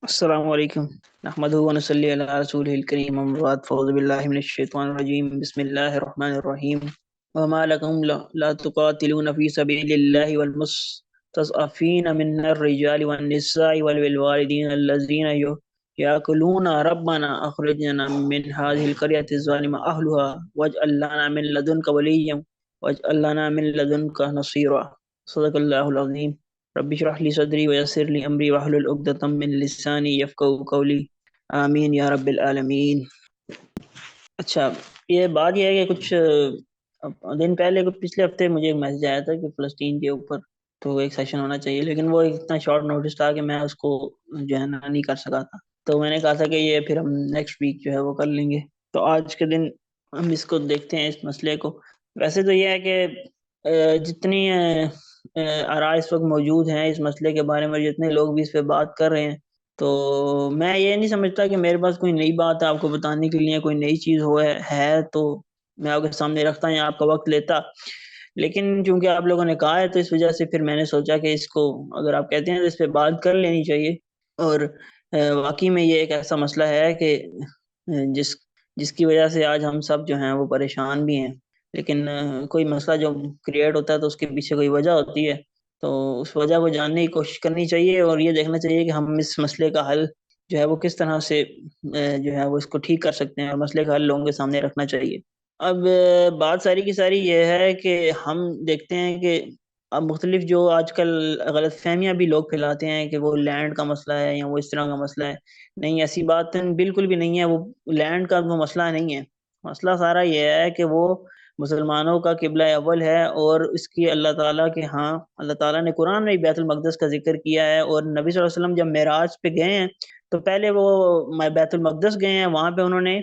السلام علیکم نحمدہ ونصلی علی رسولہ الکریم اما بعد فاعوذ باللہ من الشیطان الرجیم بسم اللہ الرحمن الرحیم وما لکم لا تقاتلون فی سبیل اللہ والمستضعفین من الرجال والنساء والوالدین الذین یأکلون ربنا اخرجنا من هذه القرية الظالم اهلها واجعل لنا من لدنك وليا واجعل لنا من لدنك نصيرا صدق اللہ العظیم رب اشرح لي صدري ويسر لي امري واحلل عقدة من لساني يفقهوا قولي آمین یا رب العالمین۔ اچھا، یہ بات یہ ہے کہ کچھ دن پہلے پچھلے ہفتے مجھے ایک میسج آیا تھا کہ فلسطین کے اوپر تو ایک سیشن ہونا چاہیے، لیکن وہ اتنا شارٹ نوٹس تھا کہ میں اس کو جو ہے نا نہیں کر سکا تھا، تو میں نے کہا تھا کہ یہ پھر ہم نیکسٹ ویک جو ہے وہ کر لیں گے۔ تو آج کے دن ہم اس کو دیکھتے ہیں، اس مسئلے کو۔ ویسے تو یہ ہے کہ جتنی آراء اس وقت موجود ہیں اس مسئلے کے بارے میں، جتنے لوگ بھی اس پہ بات کر رہے ہیں، تو میں یہ نہیں سمجھتا کہ میرے پاس کوئی نئی بات ہے آپ کو بتانے کے لیے، کوئی نئی چیز ہے تو میں آپ کے سامنے رکھتا یا آپ کا وقت لیتا، لیکن چونکہ آپ لوگوں نے کہا ہے تو اس وجہ سے پھر میں نے سوچا کہ اس کو اگر آپ کہتے ہیں تو اس پہ بات کر لینی چاہیے۔ اور واقعی میں یہ ایک ایسا مسئلہ ہے کہ جس کی وجہ سے آج ہم سب جو ہیں وہ پریشان بھی ہیں، لیکن کوئی مسئلہ جو کریٹ ہوتا ہے تو اس کے پیچھے کوئی وجہ ہوتی ہے، تو اس وجہ کو جاننے کی کوشش کرنی چاہیے اور یہ دیکھنا چاہیے کہ ہم اس مسئلے کا حل جو ہے وہ کس طرح سے جو ہے وہ اس کو ٹھیک کر سکتے ہیں، اور مسئلے کا حل لوگوں کے سامنے رکھنا چاہیے۔ اب بات ساری کی ساری یہ ہے کہ ہم دیکھتے ہیں کہ اب مختلف جو آج کل غلط فہمیاں بھی لوگ پھیلاتے ہیں کہ وہ لینڈ کا مسئلہ ہے یا وہ اس طرح کا مسئلہ ہے، نہیں ایسی بات بالکل بھی نہیں ہے۔ وہ لینڈ کا وہ مسئلہ نہیں ہے، مسئلہ سارا یہ ہے کہ وہ مسلمانوں کا قبلہ اول ہے، اور اس کی اللہ تعالیٰ کے ہاں اللہ تعالیٰ نے قرآن میں بیت المقدس کا ذکر کیا ہے، اور نبی صلی اللہ علیہ وسلم جب معراج پہ گئے ہیں تو پہلے وہ بیت المقدس گئے ہیں، وہاں پہ انہوں نے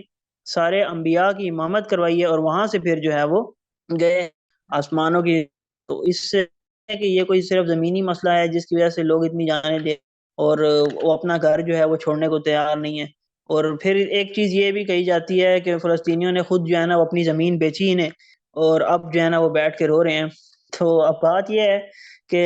سارے انبیاء کی امامت کروائی ہے، اور وہاں سے پھر جو ہے وہ گئے آسمانوں کی۔ تو اس سے ہے کہ یہ کوئی صرف زمینی مسئلہ ہے جس کی وجہ سے لوگ اتنی جانیں دے اور وہ اپنا گھر جو ہے وہ چھوڑنے کو تیار نہیں ہے۔ اور پھر ایک چیز یہ بھی کہی جاتی ہے کہ فلسطینیوں نے خود جو ہے نا وہ اپنی زمین بیچی انہیں، اور اب جو ہے نا وہ بیٹھ کے رو رہے ہیں۔ تو اب بات یہ ہے کہ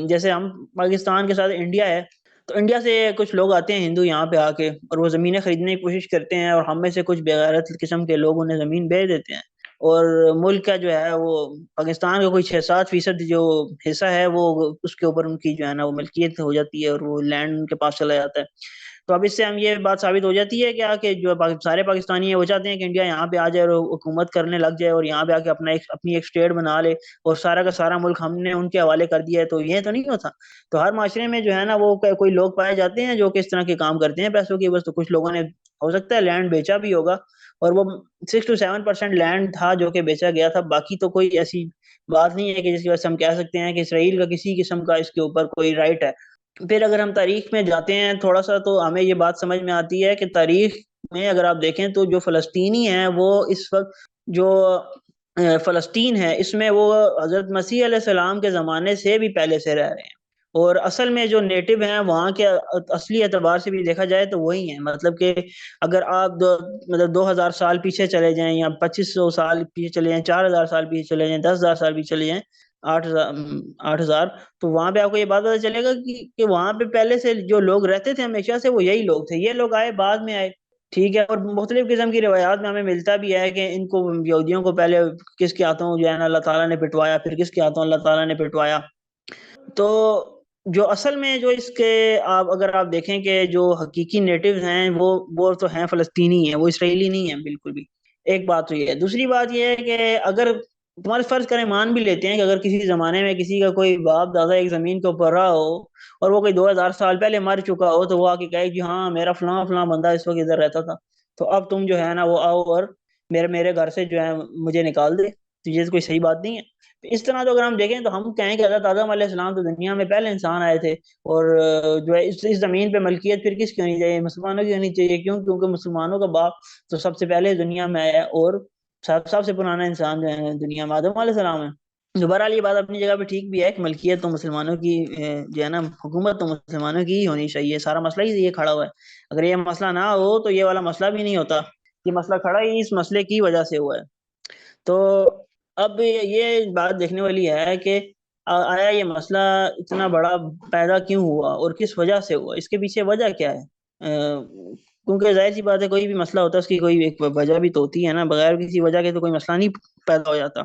جیسے ہم پاکستان کے ساتھ انڈیا ہے، تو انڈیا سے کچھ لوگ آتے ہیں ہندو یہاں پہ آ کے، اور وہ زمینیں خریدنے کی کوشش کرتے ہیں، اور ہم میں سے کچھ بغیرت قسم کے لوگ انہیں زمین بیچ دیتے ہیں، اور ملک کا جو ہے وہ پاکستان کا کوئی 6-7% جو حصہ ہے وہ اس کے اوپر ان کی جو ہے نا وہ ملکیت ہو جاتی ہے، اور وہ لینڈ ان کے پاس چلا جاتا ہے۔ تو اب اس سے ہم یہ بات ثابت ہو جاتی ہے کیا کہ جو سارے پاکستانی ہیں وہ چاہتے ہیں کہ انڈیا یہاں پہ آ جائے اور حکومت کرنے لگ جائے، اور یہاں پہ آ کے اپنی ایک اسٹیٹ بنا لے، اور سارا کا سارا ملک ہم نے ان کے حوالے کر دیا ہے۔ تو یہ تو نہیں ہوتا۔ تو ہر معاشرے میں جو ہے نا وہ کوئی لوگ پائے جاتے ہیں جو کہ اس طرح کے کام کرتے ہیں پیسوں کی بس۔ تو کچھ لوگوں نے ہو سکتا ہے لینڈ بیچا بھی ہوگا، اور وہ 6-7% لینڈ تھا جو کہ بیچا گیا تھا، باقی تو کوئی ایسی بات نہیں ہے کہ جس کی وجہ سے ہم کہہ سکتے ہیں کہ اسرائیل کا کسی قسم کا اس کے اوپر کوئی رائٹ ہے۔ پھر اگر ہم تاریخ میں جاتے ہیں تھوڑا سا، تو ہمیں یہ بات سمجھ میں آتی ہے کہ تاریخ میں اگر آپ دیکھیں تو جو فلسطینی ہیں وہ اس وقت جو فلسطین ہے اس میں وہ حضرت مسیح علیہ السلام کے زمانے سے بھی پہلے سے رہ رہے ہیں، اور اصل میں جو نیٹو ہیں وہاں کے اصلی اعتبار سے بھی دیکھا جائے تو وہی ہیں۔ مطلب کہ اگر آپ 2000 سال پیچھے چلے جائیں، یا 2500 سال پیچھے چلے جائیں، 4000 سال پیچھے چلے جائیں، 10,000 سال پیچھے چلے جائیں، 8,000، تو وہاں پہ آپ کو یہ بات پتہ چلے گا کہ وہاں پہ پہلے سے جو لوگ رہتے تھے ہمیشہ سے وہ یہی لوگ تھے، یہ لوگ آئے بعد میں آئے، ٹھیک ہے۔ اور مختلف قسم کی روایات میں ہمیں ملتا بھی ہے کہ ان کو یہودیوں کو پہلے کس کے ہاتھوں جو ہے نا اللہ تعالیٰ نے پٹوایا، پھر کس کے ہاتھوں اللہ تعالیٰ نے پٹوایا۔ تو جو اصل میں جو اس کے اگر آپ دیکھیں کہ جو حقیقی نیٹیوز ہیں وہ تو ہیں فلسطینی ہیں، وہ اسرائیلی نہیں ہیں بالکل بھی۔ ایک بات تو یہ ہے۔ دوسری بات یہ ہے کہ اگر تمہارے فرض کریں مان بھی لیتے ہیں کہ اگر کسی زمانے میں کسی کا کوئی باپ دادا ایک زمین کے اوپر رہا ہو، اور وہ کوئی 2000 سال پہلے مر چکا ہو، تو وہ آ کے کہے کہ ہاں میرا فلاں فلاں بندہ اس وقت ادھر رہتا تھا، تو اب تم جو ہے نا وہ آؤ اور میرے گھر سے جو ہے مجھے نکال دے، تو یہ کوئی صحیح بات نہیں ہے۔ اس طرح تو اگر ہم دیکھیں تو ہم کہیں کہ حضرت آدم علیہ السلام تو دنیا میں پہلے انسان آئے تھے، اور جو ہے اس زمین پہ ملکیت پھر کس کی ہونی چاہیے؟ مسلمانوں کی ہونی چاہیے۔ کیوں؟ کیونکہ مسلمانوں کا باپ تو سب سے پہلے دنیا میں آیا، اور سب سے پرانا انسان جو ہے دنیا میں آدم علیہ السلام ہے۔ بہرحال یہ بات اپنی جگہ پہ ٹھیک بھی ہے کہ ملکیت تو مسلمانوں کی جو ہے نا حکومت تو مسلمانوں کی ہی ہونی چاہیے، سارا مسئلہ ہی یہ کھڑا ہوا ہے۔ اگر یہ مسئلہ نہ ہو تو یہ والا مسئلہ بھی نہیں ہوتا، یہ مسئلہ کھڑا ہی اس مسئلے کی وجہ سے ہوا ہے۔ تو اب یہ بات دیکھنے والی ہے کہ آیا یہ مسئلہ اتنا بڑا پیدا کیوں ہوا اور کس وجہ سے ہوا، اس کے پیچھے وجہ کیا ہے؟ کیونکہ ظاہر سی بات ہے کوئی بھی مسئلہ ہوتا ہے اس کی کوئی ایک وجہ بھی تو ہوتی ہے نا، بغیر کسی وجہ کے تو کوئی مسئلہ نہیں پیدا ہو جاتا۔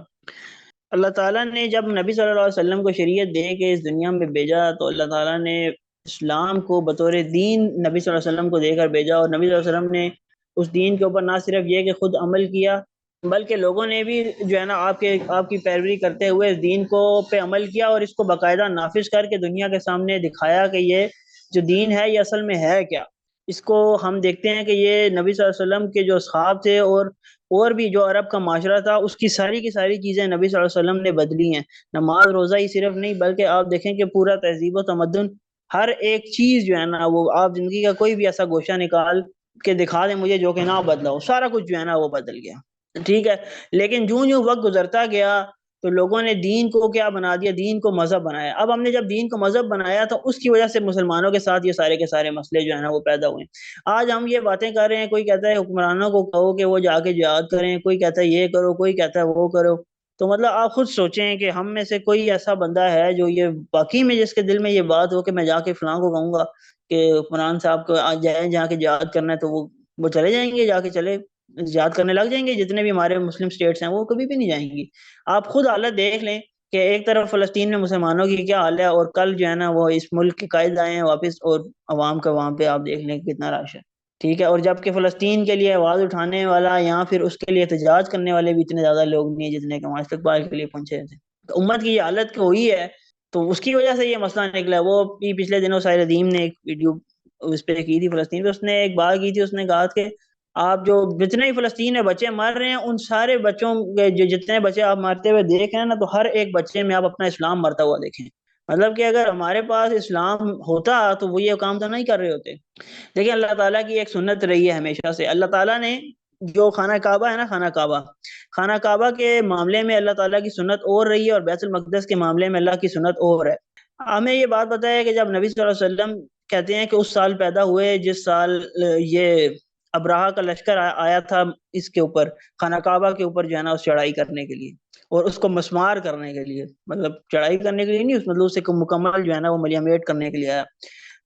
اللہ تعالیٰ نے جب نبی صلی اللہ علیہ وسلم کو شریعت دے کے اس دنیا میں بھیجا تو اللہ تعالیٰ نے اسلام کو بطور دین نبی صلی اللہ علیہ وسلم کو دے کر بھیجا، اور نبی صلی اللہ علیہ وسلم نے اس دین کے اوپر نہ صرف یہ کہ خود عمل کیا، بلکہ لوگوں نے بھی جو ہے نا آپ کی پیروی کرتے ہوئے اس دین کو پہ عمل کیا، اور اس کو باقاعدہ نافذ کر کے دنیا کے سامنے دکھایا کہ یہ جو دین ہے یہ اصل میں ہے کیا۔ اس کو ہم دیکھتے ہیں کہ یہ نبی صلی اللہ علیہ وسلم کے جو اصحاب تھے اور بھی جو عرب کا معاشرہ تھا، اس کی ساری چیزیں نبی صلی اللہ علیہ وسلم نے بدلی ہیں۔ نماز روزہ ہی صرف نہیں، بلکہ آپ دیکھیں کہ پورا تہذیب و تمدن، ہر ایک چیز جو ہے نا، وہ آپ زندگی کا کوئی بھی ایسا گوشہ نکال کے دکھا دیں مجھے جو کہ نہ بدلا ہو، سارا کچھ جو ہے نا وہ بدل گیا، ٹھیک ہے۔ لیکن جوں جوں وقت گزرتا گیا تو لوگوں نے دین کو کیا بنا دیا، دین کو مذہب بنایا۔ اب ہم نے جب دین کو مذہب بنایا تو اس کی وجہ سے مسلمانوں کے ساتھ یہ سارے کے سارے مسئلے جو ہے نا وہ پیدا ہوئے۔ آج ہم یہ باتیں کر رہے ہیں، کوئی کہتا ہے حکمرانوں کو کہو کہ وہ جا کے جہاد کریں، کوئی کہتا ہے یہ کرو، کوئی کہتا ہے وہ کرو۔ تو مطلب آپ خود سوچیں کہ ہم میں سے کوئی ایسا بندہ ہے جو یہ باقی میں جس کے دل میں یہ بات ہو کہ میں جا کے فلاں کو کہوں گا کہ حکمران صاحب کو آج جائیں جا کے جہاد کرنا ہے، تو وہ چلے جائیں گے، جا کے چلے جہاد کرنے لگ جائیں گے؟ جتنے بھی ہمارے مسلم سٹیٹس ہیں وہ کبھی بھی نہیں جائیں گی۔ آپ خود حالت دیکھ لیں کہ ایک طرف فلسطین میں مسلمانوں کی کیا حال ہے، اور کل جو ہے نا وہ اس ملک کے قائد آئے ہیں واپس، اور عوام کا وہاں پہ آپ دیکھ لیں کتنا رش ہے، ٹھیک ہے۔ اور جبکہ فلسطین کے لیے آواز اٹھانے والا یا پھر اس کے لیے احتجاج کرنے والے بھی اتنے زیادہ لوگ نہیں ہیں جتنے کہ وہاں استقبال کے لیے پہنچے تھے۔ تو امت کی یہ حالت ہوئی ہے، تو اس کی وجہ سے یہ مسئلہ نکلا ہے۔ وہ پچھلے دنوں ساحر ردیم نے ایک ویڈیو اس پہ کی تھی فلسطین پہ، اس نے ایک بات کی تھی، اس نے کہا کہ آپ جو جتنے ہی فلسطین میں بچے مر رہے ہیں، ان سارے بچوں جو جتنے بچے آپ مرتے ہوئے دیکھ رہے ہیں نا، تو ہر ایک بچے میں آپ اپنا اسلام مرتا ہوا دیکھیں۔ مطلب کہ اگر ہمارے پاس اسلام ہوتا تو وہ یہ کام تو نہیں کر رہے ہوتے۔ دیکھیں اللہ تعالیٰ کی ایک سنت رہی ہے ہمیشہ سے، اللہ تعالیٰ نے جو خانہ کعبہ ہے نا، خانہ کعبہ کے معاملے میں اللہ تعالیٰ کی سنت اور رہی ہے، اور بیت المقدس کے معاملے میں اللہ کی سنت اور ہے۔ ہمیں یہ بات پتہ ہے کہ جب نبی صلی اللہ علیہ وسلم کہتے ہیں کہ اس سال پیدا ہوئے جس سال یہ ابراہہ کا لشکر آیا تھا اس کے اوپر، خانہ کعبہ کے اوپر جو ہے نا اس چڑھائی کرنے کے لیے اور اس کو مسمار کرنے کے لیے، مطلب چڑھائی کرنے کے لیے نہیں، اس مطلب اسے مکمل جو ہے نا وہ ملیمیٹ کرنے کے لیے آیا۔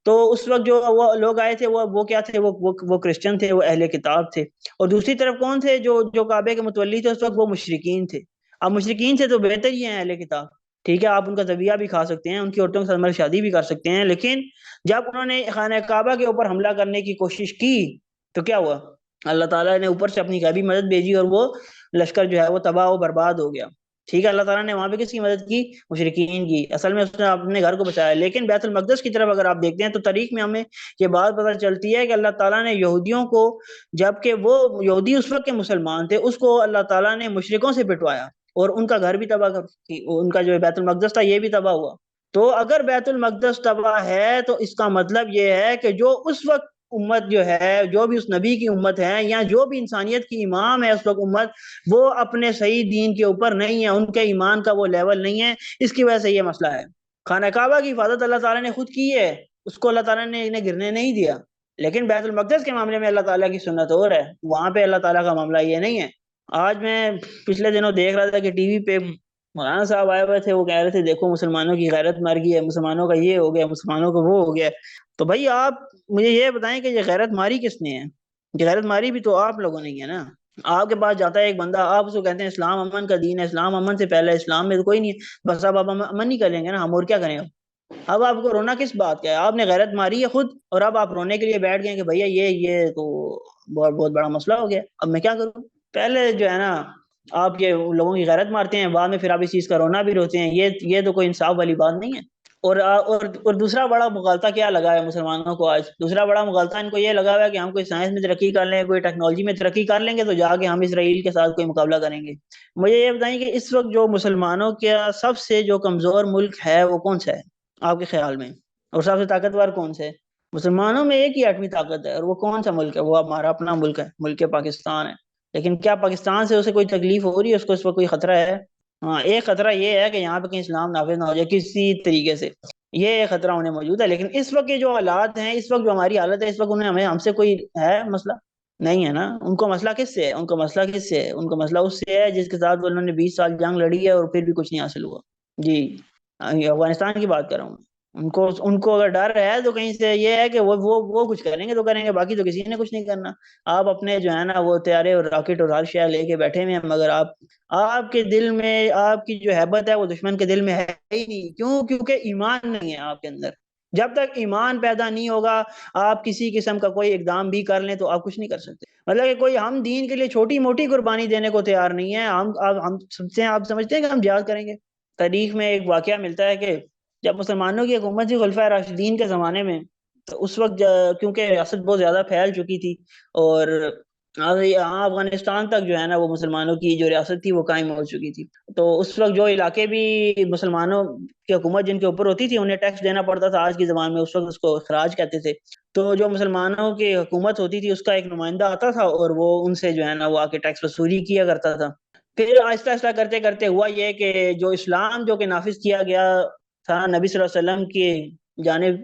تو اس وقت جو وہ لوگ آئے تھے وہ کیا تھے، وہ کرسچن تھے، وہ اہل کتاب تھے، اور دوسری طرف کون تھے جو کعبے کے متولی تھے اس وقت، وہ مشرکین تھے۔ اب مشرکین سے تو بہتر ہی ہیں اہل کتاب، ٹھیک ہے، آپ ان کا ذبیحہ بھی کھا سکتے ہیں، ان کی عورتوں کے ساتھ شادی بھی کر سکتے ہیں، لیکن جب انہوں نے خانہ کعبہ کے اوپر حملہ کرنے کی کوشش کی تو کیا ہوا؟ اللہ تعالیٰ نے اوپر سے اپنی غیبی مدد بھیجی اور وہ لشکر جو ہے وہ تباہ و برباد ہو گیا، ٹھیک ہے۔ اللہ تعالیٰ نے وہاں پہ کس کی مدد کی؟ مشرکین کی۔ اصل میں اس نے اپنے گھر کو بچایا۔ لیکن بیت المقدس کی طرف اگر آپ دیکھتے ہیں تو تاریخ میں ہمیں یہ بات پتہ چلتی ہے کہ اللہ تعالیٰ نے یہودیوں کو، جبکہ وہ یہودی اس وقت کے مسلمان تھے، اس کو اللہ تعالیٰ نے مشرکوں سے پٹوایا اور ان کا گھر بھی تباہ ان کا جو بیت المقدس تھا یہ بھی تباہ ہوا۔ تو اگر بیت المقدس تباہ ہے تو اس کا مطلب یہ ہے کہ جو اس وقت امت جو ہے، جو بھی اس نبی کی امت ہے یا جو بھی انسانیت کی امام ہے اس وقت امت، وہ اپنے صحیح دین کے اوپر نہیں ہے، ان کے ایمان کا وہ لیول نہیں ہے، اس کی وجہ سے یہ مسئلہ ہے۔ خانہ کعبہ کی حفاظت اللہ تعالیٰ نے خود کی ہے، اس کو اللہ تعالیٰ نے انہیں گرنے نہیں دیا، لیکن بیت المقدس کے معاملے میں اللہ تعالیٰ کی سنت اور ہے، وہاں پہ اللہ تعالیٰ کا معاملہ یہ نہیں ہے۔ آج میں پچھلے دنوں دیکھ رہا تھا کہ ٹی وی پہ مولانا صاحب آئے ہوئے تھے، وہ کہہ رہے تھے دیکھو مسلمانوں کی غیرت مر گئی ہے، مسلمانوں کا یہ ہو گیا، مسلمانوں کا وہ ہو گیا۔ تو بھائی آپ مجھے یہ بتائیں کہ یہ غیرت ماری کس نے ہے؟ یہ غیرت ماری بھی تو آپ لوگوں نے ہے نا۔ آپ کے پاس جاتا ہے ایک بندہ، آپ اس کو کہتے ہیں اسلام امن کا دین ہے، اسلام امن سے پہلے، اسلام میں تو کوئی نہیں ہے، بس اب آپ امن نہیں کریں گے نا، ہم اور کیا کریں؟ اب آپ کو رونا کس بات کا ہے؟ آپ نے غیرت ماری ہے خود، اور اب آپ رونے کے لیے بیٹھ گئے کہ بھیا یہ تو بہت بہت بڑا مسئلہ ہو گیا، اب میں کیا کروں؟ پہلے جو ہے نا آپ یہ لوگوں کی غیرت مارتے ہیں، بعد میں پھر آپ اس چیز کا رونا بھی روتے ہیں، یہ تو کوئی انصاف والی بات نہیں ہے۔ اور دوسرا بڑا مغالطہ کیا لگا ہے مسلمانوں کو آج؟ دوسرا بڑا مغالطہ ان کو یہ لگا ہوا ہے کہ ہم کوئی سائنس میں ترقی کر لیں، کوئی ٹیکنالوجی میں ترقی کر لیں گے تو جا کے ہم اسرائیل کے ساتھ کوئی مقابلہ کریں گے۔ مجھے یہ بتائیں کہ اس وقت جو مسلمانوں کا سب سے جو کمزور ملک ہے وہ کون سا ہے آپ کے خیال میں؟ اور سب سے طاقتور کون سے ہے؟ مسلمانوں میں ایک ہی ایٹمی طاقت ہے، اور وہ کون سا ملک ہے؟ وہ ہمارا اپنا ملک ہے، ملک پاکستان ہے۔ لیکن کیا پاکستان سے اسے کوئی تکلیف ہو رہی ہے؟ اس کو اس وقت کوئی خطرہ ہے؟ ہاں، ایک خطرہ یہ ہے کہ یہاں پہ کہیں اسلام نافذ نہ ہو جائے کسی طریقے سے، یہ ایک خطرہ انہیں موجود ہے۔ لیکن اس وقت کے جو حالات ہیں، اس وقت جو ہماری حالت ہے، اس وقت ہم سے کوئی ہے مسئلہ نہیں ہے نا۔ ان کو مسئلہ کس سے ہے؟ ان کا مسئلہ کس سے ہے؟ ان کا مسئلہ اس سے ہے جس کے ساتھ انہوں نے 20 سال جنگ لڑی ہے اور پھر بھی کچھ نہیں حاصل ہوا۔ جی، افغانستان کی بات کر رہا ہوں۔ ان کو اگر ڈر ہے تو کہیں سے یہ ہے کہ وہ کچھ کریں گے تو کریں گے، باقی تو کسی نے کچھ نہیں کرنا۔ آپ اپنے جو ہے نا وہ طیارے اور راکٹ اور ہر شے لے کے بیٹھے ہوئے ہیں، مگر آپ کے دل میں آپ کی جو ہیبت ہے وہ دشمن کے دل میں ہے ہی نہیں۔ کیوں؟ کیونکہ ایمان نہیں ہے آپ کے اندر۔ جب تک ایمان پیدا نہیں ہوگا، آپ کسی قسم کا کوئی اقدام بھی کر لیں تو آپ کچھ نہیں کر سکتے۔ مطلب کہ کوئی ہم دین کے لیے چھوٹی موٹی قربانی دینے کو تیار نہیں ہے۔ ہم آپ سمجھتے ہیں کہ ہم جہاد کریں گے؟ تاریخ میں ایک واقعہ ملتا ہے کہ جب مسلمانوں کی حکومت تھی خلفائے راشدین کے زمانے میں، تو اس وقت کیونکہ ریاست بہت زیادہ پھیل چکی تھی، اور یہاں افغانستان تک جو ہے نا وہ مسلمانوں کی جو ریاست تھی وہ قائم ہو چکی تھی۔ تو اس وقت جو علاقے بھی مسلمانوں کی حکومت جن کے اوپر ہوتی تھی انہیں ٹیکس دینا پڑتا تھا، آج کی زبان میں اس وقت اس کو خراج کہتے تھے۔ تو جو مسلمانوں کی حکومت ہوتی تھی اس کا ایک نمائندہ آتا تھا اور وہ ان سے جو ہے نا وہ آ کے ٹیکس وصولی کیا کرتا تھا۔ پھر آہستہ آہستہ کرتے کرتے ہوا یہ کہ جو اسلام جو کہ نافذ کیا گیا تھا نبی صلی اللہ علیہ وسلم کی جانب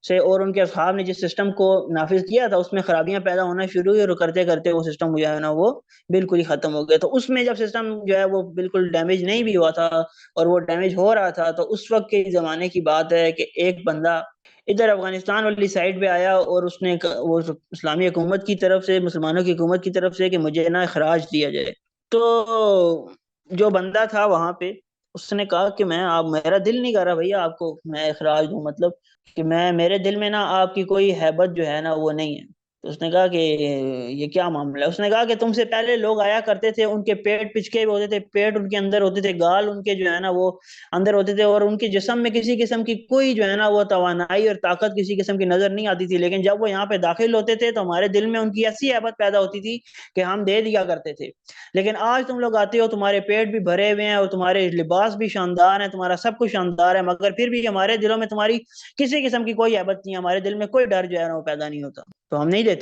سے، اور ان کے اصحاب نے جس سسٹم کو نافذ کیا تھا اس میں خرابیاں پیدا ہونا شروع ہوئی، اور کرتے کرتے وہ سسٹم جو ہے نا وہ بالکل ہی ختم ہو گیا۔ تو اس میں جب سسٹم جو ہے وہ بالکل ڈیمیج نہیں بھی ہوا تھا اور وہ ڈیمیج ہو رہا تھا، تو اس وقت کے زمانے کی بات ہے کہ ایک بندہ ادھر افغانستان والی سائڈ پہ آیا اور اس نے وہ اسلامی حکومت کی طرف سے، مسلمانوں کی حکومت کی طرف سے، کہ مجھے نا اخراج دیا جائے۔ تو جو بندہ تھا وہاں پہ اس نے کہا کہ میرا دل نہیں کر رہا بھیا آپ کو میں اخراج دوں، مطلب کہ میرے دل میں نا آپ کی کوئی ہیبت جو ہے نا وہ نہیں ہے۔ تو اس نے کہا کہ یہ کیا معاملہ ہے؟ اس نے کہا کہ تم سے پہلے لوگ آیا کرتے تھے، ان کے پیٹ پچکے ہوئے ہوتے تھے، پیٹ ان کے اندر ہوتے تھے، گال ان کے جو ہے نا وہ اندر ہوتے تھے، اور ان کے جسم میں کسی قسم کی کوئی جو ہے نا وہ توانائی اور طاقت کسی قسم کی نظر نہیں آتی تھی، لیکن جب وہ یہاں پہ داخل ہوتے تھے تو ہمارے دل میں ان کی ایسی ہیبت پیدا ہوتی تھی کہ ہم دے دیا کرتے تھے۔ لیکن آج تم لوگ آتے ہو، تمہارے پیٹ بھی بھرے ہوئے ہیں اور تمہارے لباس بھی شاندار ہیں، تمہارا سب کچھ شاندار ہے، مگر پھر بھی ہمارے دلوں میں تمہاری کسی قسم کی کوئی ہیبت نہیں ہے، ہمارے دل میں کوئی ڈر جو ہے نا وہ پیدا نہیں ہوتا، تو ہم نہیں دیتے۔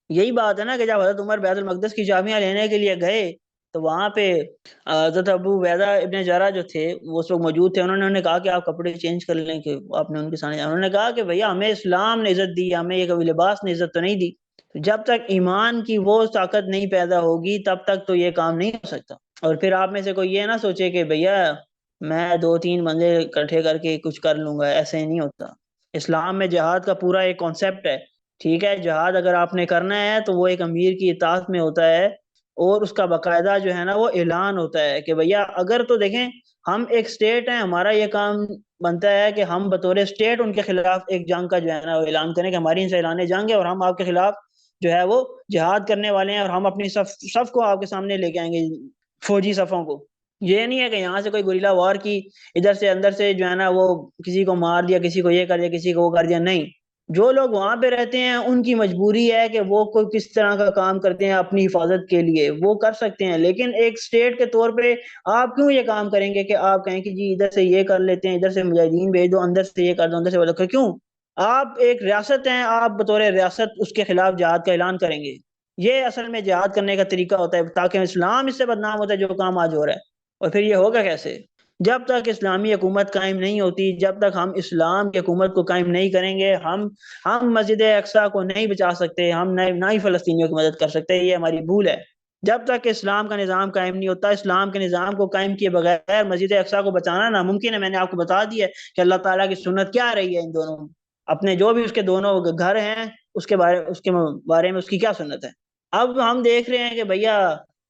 یہی بات ہے نا کہ جب حضرت عمر بیت المقدس کی چابیاں لینے کے لیے گئے تو وہاں پہ حضرت ابو عبیدہ ابن جرح جو تھے وہ اس وقت موجود تھے، انہوں نے کہا کہ آپ کپڑے چینج کر لیں، کہ آپ نے ان کے سامنے انہوں نے کہا کہ بھیا ہمیں اسلام نے عزت دی، ہمیں یہ کبھی لباس نے عزت تو نہیں دی۔ جب تک ایمان کی وہ طاقت نہیں پیدا ہوگی تب تک تو یہ کام نہیں ہو سکتا۔ اور پھر آپ میں سے کوئی یہ نہ سوچے کہ بھیا میں دو تین بندے اکٹھے کر کے کچھ کر لوں گا، ایسے ہی نہیں ہوتا۔ اسلام میں جہاد کا پورا ایک کانسیپٹ ہے، ٹھیک ہے؟ جہاد اگر آپ نے کرنا ہے تو وہ ایک امیر کی اطاعت میں ہوتا ہے، اور اس کا باقاعدہ جو ہے نا وہ اعلان ہوتا ہے کہ بھیا اگر تو دیکھیں ہم ایک سٹیٹ ہیں، ہمارا یہ کام بنتا ہے کہ ہم بطور سٹیٹ ان کے خلاف ایک جنگ کا جو ہے نا وہ اعلان کریں کہ ہماری ان سے اعلان جنگ ہے اور ہم آپ کے خلاف جو ہے وہ جہاد کرنے والے ہیں، اور ہم اپنی صف کو آپ کے سامنے لے کے آئیں گے، فوجی صفوں کو۔ یہ نہیں ہے کہ یہاں سے کوئی گوریلا وار کی ادھر سے اندر سے جو ہے نا وہ کسی کو مار دیا، کسی کو یہ کر دیا، کسی کو وہ کر دیا، نہیں۔ جو لوگ وہاں پہ رہتے ہیں ان کی مجبوری ہے کہ وہ کوئی کس طرح کا کام کرتے ہیں اپنی حفاظت کے لیے، وہ کر سکتے ہیں، لیکن ایک سٹیٹ کے طور پہ آپ کیوں یہ کام کریں گے کہ آپ کہیں کہ جی ادھر سے یہ کر لیتے ہیں، ادھر سے مجاہدین بھیج دو، اندر سے یہ کر دو، اندر سے وہ کر، کیوں؟ آپ ایک ریاست ہیں، آپ بطور ریاست اس کے خلاف جہاد کا اعلان کریں گے؟ یہ اصل میں جہاد کرنے کا طریقہ ہوتا ہے تاکہ اسلام اس سے بدنام ہوتا ہے جو کام آج ہو رہا ہے۔ اور پھر یہ ہوگا کیسے؟ جب تک اسلامی حکومت قائم نہیں ہوتی، جب تک ہم اسلام کی حکومت کو قائم نہیں کریں گے، ہم مسجد اقصی کو نہیں بچا سکتے، ہم نہ ہی فلسطینیوں کی مدد کر سکتے، یہ ہماری بھول ہے۔ جب تک اسلام کا نظام قائم نہیں ہوتا، اسلام کے نظام کو قائم کیے بغیر مسجد اقصی کو بچانا ناممکن ہے۔ میں نے آپ کو بتا دیا ہے کہ اللہ تعالیٰ کی سنت کیا رہی ہے ان دونوں اپنے جو بھی اس کے دونوں گھر ہیں اس کے بارے میں اس کی کیا سنت ہے۔ اب ہم دیکھ رہے ہیں کہ بھیا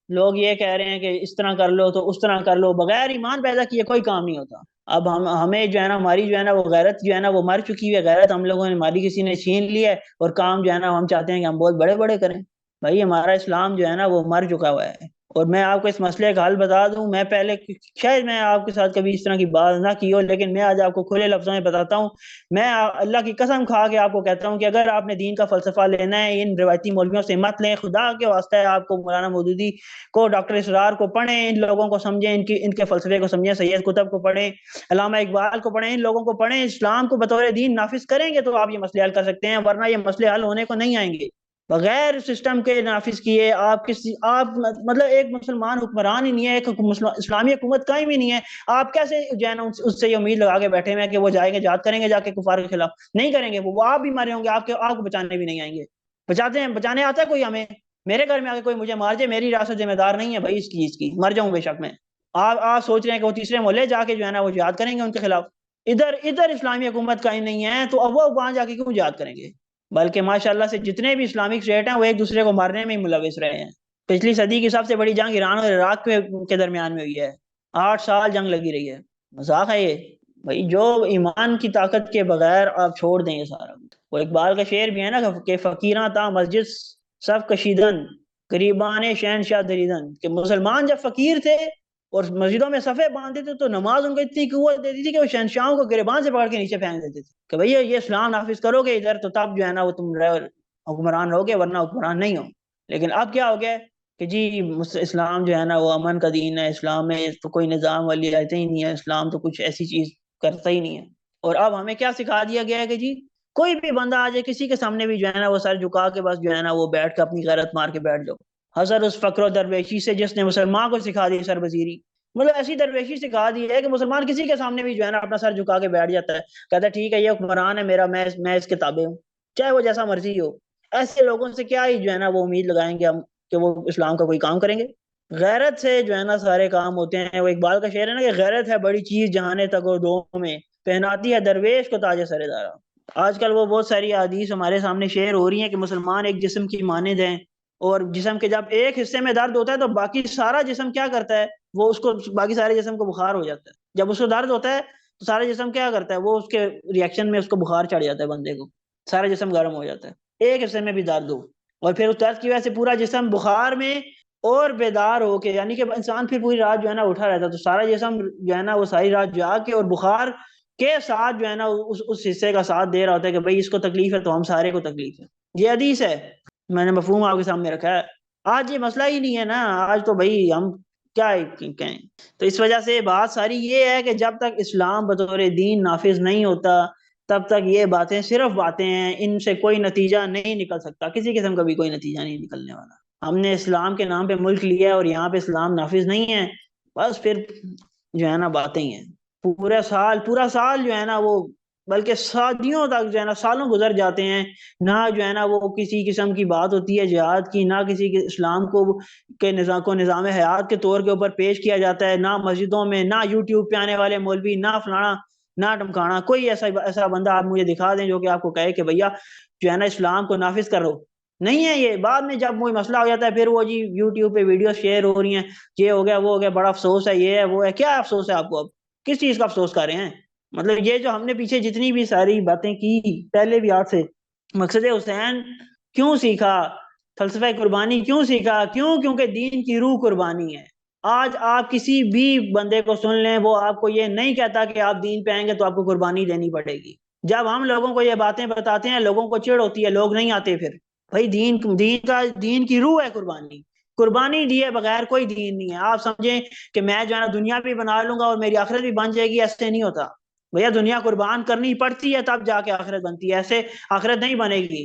لوگ یہ کہہ رہے ہیں کہ اس طرح کر لو تو اس طرح کر لو، بغیر ایمان پیدا کیے کوئی کام نہیں ہوتا۔ اب ہمیں جو ہے نا ہماری جو ہے نا وہ غیرت جو ہے نا وہ مر چکی ہے، غیرت ہم لوگوں نے ہماری کسی نے چھین لی ہے، اور کام جو ہے نا ہم چاہتے ہیں کہ ہم بہت بڑے بڑے کریں۔ بھائی ہمارا اسلام جو ہے نا وہ مر چکا ہوا ہے۔ اور میں آپ کو اس مسئلے کا حل بتا دوں، میں پہلے شاید میں آپ کے ساتھ کبھی اس طرح کی بات نہ کی ہو، لیکن میں آج آپ کو کھلے لفظوں میں بتاتا ہوں۔ میں اللہ کی قسم کھا کے آپ کو کہتا ہوں کہ اگر آپ نے دین کا فلسفہ لینا ہے ان روایتی مولویوں سے مت لیں، خدا کے واسطہ ہے آپ کو مولانا مودودی کو، ڈاکٹر اسرار کو پڑھیں، ان لوگوں کو سمجھیں، ان کے فلسفے کو سمجھیں، سید قطب کو پڑھیں، علامہ اقبال کو پڑھیں، ان لوگوں کو پڑھیں، اسلام کو بطور دین نافذ کریں گے تو آپ یہ مسئلے حل کر سکتے ہیں، ورنہ یہ مسئلے حل ہونے کو نہیں آئیں گے۔ بغیر سسٹم کے نافذ کیے آپ مطلب ایک مسلمان حکمران ہی نہیں ہے، ایک اسلامی حکومت قائم ہی نہیں ہے، آپ کیسے جو ہے نا اس سے یہ امید لگا کے بیٹھے ہوئے ہیں کہ وہ جائیں گے جہاد کریں گے جا کے کفار کے خلاف؟ نہیں کریں گے، وہ آپ بھی مارے ہوں گے، آپ کو بچانے بھی نہیں آئیں گے۔ بچانے آتا ہے کوئی ہمیں؟ میرے گھر میں آ کے کوئی مجھے مار جائے، میری ریاست ذمہ دار نہیں ہے بھائی اس کی، مر جاؤں بے شک میں۔ آپ سوچ رہے ہیں کہ وہ تیسرے محلے جا کے جو ہے نا وہ جہاد کریں گے ان کے خلاف؟ ادھر ادھر اسلامی حکومت قائم نہیں ہے تو اب وہ وہاں جا کے کیوں جہاد کریں گے؟ بلکہ ماشاءاللہ سے جتنے بھی اسلامک اسٹیٹ ہیں وہ ایک دوسرے کو مارنے میں ہی ملوث رہے ہیں. پچھلی صدی کی سب سے بڑی جنگ ایران اور عراق کے درمیان میں ہوئی ہے. 8 سال جنگ لگی رہی ہے. مذاق ہے یہ؟ بھائی جو ایمان کی طاقت کے بغیر آپ چھوڑ دیں یہ سارا. وہ اقبال کا شعر بھی ہے نا کہ فقیراں تا مسجد صف کشیدن غریبان شہنشاہ دریدن، کہ مسلمان جب فقیر تھے اور مسجدوں میں صفے باندھتے تھے تو نماز ان کو اتنی قوت دیتی تھی کہ وہ شہنشاہوں کو گریبان سے پکڑ کے نیچے پھینک دیتے تھے کہ بھئی یہ اسلام نافذ کرو گے ادھر تو تب جو ہے نا وہ تم حکمران ہوگے ورنہ حکمران نہیں ہو. لیکن اب کیا ہو گیا کہ جی اسلام جو ہے نا وہ امن کا دین ہے، اسلام میں تو کوئی نظام والی آیتیں ہی نہیں ہے، اسلام تو کچھ ایسی چیز کرتا ہی نہیں ہے. اور اب ہمیں کیا سکھا دیا گیا ہے کہ جی کوئی بھی بندہ آ جائے کسی کے سامنے بھی جو ہے نا وہ سر جھکا کے بس جو ہے نا وہ بیٹھ کے اپنی غیرت مار کے بیٹھ جاؤ. حضر اس فقر و درویشی سے جس نے مسلمان کو سکھا دی سر وزیری، مطلب ایسی درویشی سکھا دی ہے کہ مسلمان کسی کے سامنے بھی جو ہے نا اپنا سر جھکا کے بیٹھ جاتا ہے، کہتا ہے ٹھیک ہے یہ حکمران ہے میرا، میں اس کے تابع ہوں چاہے وہ جیسا مرضی ہو. ایسے لوگوں سے کیا ہی جو ہے نا وہ امید لگائیں گے ہم کہ وہ اسلام کا کوئی کام کریں گے؟ غیرت سے جو ہے نا سارے کام ہوتے ہیں. وہ اقبال کا شعر ہے نا کہ غیرت ہے بڑی چیز جہانے تک و دو میں، پہناتی ہے درویش کو تاج سر دارا. آج کل وہ بہت ساری حدیث ہمارے سامنے شیئر ہو رہی ہیں کہ مسلمان ایک جسم کی مانند ہیں، اور جسم کے جب ایک حصے میں درد ہوتا ہے تو باقی سارا جسم کیا کرتا ہے، وہ اس کو باقی سارے جسم کو بخار ہو جاتا ہے. جب اس کو درد ہوتا ہے تو سارا جسم کیا کرتا ہے، وہ اس کے ریئیکشن میں اس کو بخار چڑھ جاتا ہے بندے کو، سارا جسم گرم ہو جاتا ہے ایک حصے میں بھی درد ہو. اور پھر اس درد کی وجہ سے پورا جسم بخار میں اور بیدار ہو کے، یعنی کہ انسان پھر پوری رات جو ہے نا اٹھا رہتا ہے تو سارا جسم جو ہے نا وہ ساری رات جاگ کے اور بخار کے ساتھ جو ہے نا اس حصے کا ساتھ دے رہا ہوتا ہے کہ بھئی اس کو تکلیف ہے تو ہم سارے کو تکلیف ہے. یہ حدیث ہے، میں نے مفہوم آپ کے سامنے رکھا ہے. آج یہ مسئلہ ہی نہیں ہے نا، آج تو بھئی ہم کیا کہیں. تو اس وجہ سے بات ساری یہ ہے کہ جب تک اسلام بطور دین نافذ نہیں ہوتا تب تک یہ باتیں صرف باتیں ہیں، ان سے کوئی نتیجہ نہیں نکل سکتا، کسی قسم کا بھی کوئی نتیجہ نہیں نکلنے والا. ہم نے اسلام کے نام پہ ملک لیا ہے اور یہاں پہ اسلام نافذ نہیں ہے، بس پھر جو ہے نا باتیں ہی ہیں. پورا سال جو ہے نا وہ، بلکہ صدیوں تک جو ہے نا سالوں گزر جاتے ہیں، نہ جو ہے نا وہ کسی قسم کی بات ہوتی ہے جہاد کی، نہ کسی کے اسلام کے نظام حیات کے طور کے اوپر پیش کیا جاتا ہے، نہ مسجدوں میں، نہ یوٹیوب پہ آنے والے مولوی، نہ فلانا نہ ٹمکانا. کوئی ایسا بندہ آپ مجھے دکھا دیں جو کہ آپ کو کہے کہ بھیا جو ہے نا اسلام کو نافذ کرو. نہیں ہے. یہ بعد میں جب کوئی مسئلہ ہو جاتا ہے پھر وہ جی یوٹیوب پہ ویڈیو شیئر ہو رہی ہیں، یہ ہو گیا وہ ہو گیا، بڑا افسوس ہے، یہ ہے وہ ہے. کیا افسوس ہے آپ کو؟ اب کس چیز کا افسوس کر رہے ہیں؟ مطلب یہ جو ہم نے پیچھے جتنی بھی ساری باتیں کی پہلے بھی آپ سے، مقصد حسین کیوں سیکھا، فلسفہ قربانی کیوں سیکھا؟ کیونکہ دین کی روح قربانی ہے. آج آپ کسی بھی بندے کو سن لیں وہ آپ کو یہ نہیں کہتا کہ آپ دین پہ آئیں گے تو آپ کو قربانی دینی پڑے گی. جب ہم لوگوں کو یہ باتیں بتاتے ہیں لوگوں کو چڑ ہوتی ہے، لوگ نہیں آتے. پھر بھائی دین کی روح ہے قربانی. قربانی دیے بغیر کوئی دین نہیں ہے. آپ سمجھیں کہ میں جو ہے نا دنیا بھی بنا لوں گا اور میری آخرت بھی بن جائے گی، ایسے نہیں ہوتا. بھیا دنیا قربان کرنی پڑتی ہے تب جا کے آخرت بنتی ہے، ایسے آخرت نہیں بنے گی.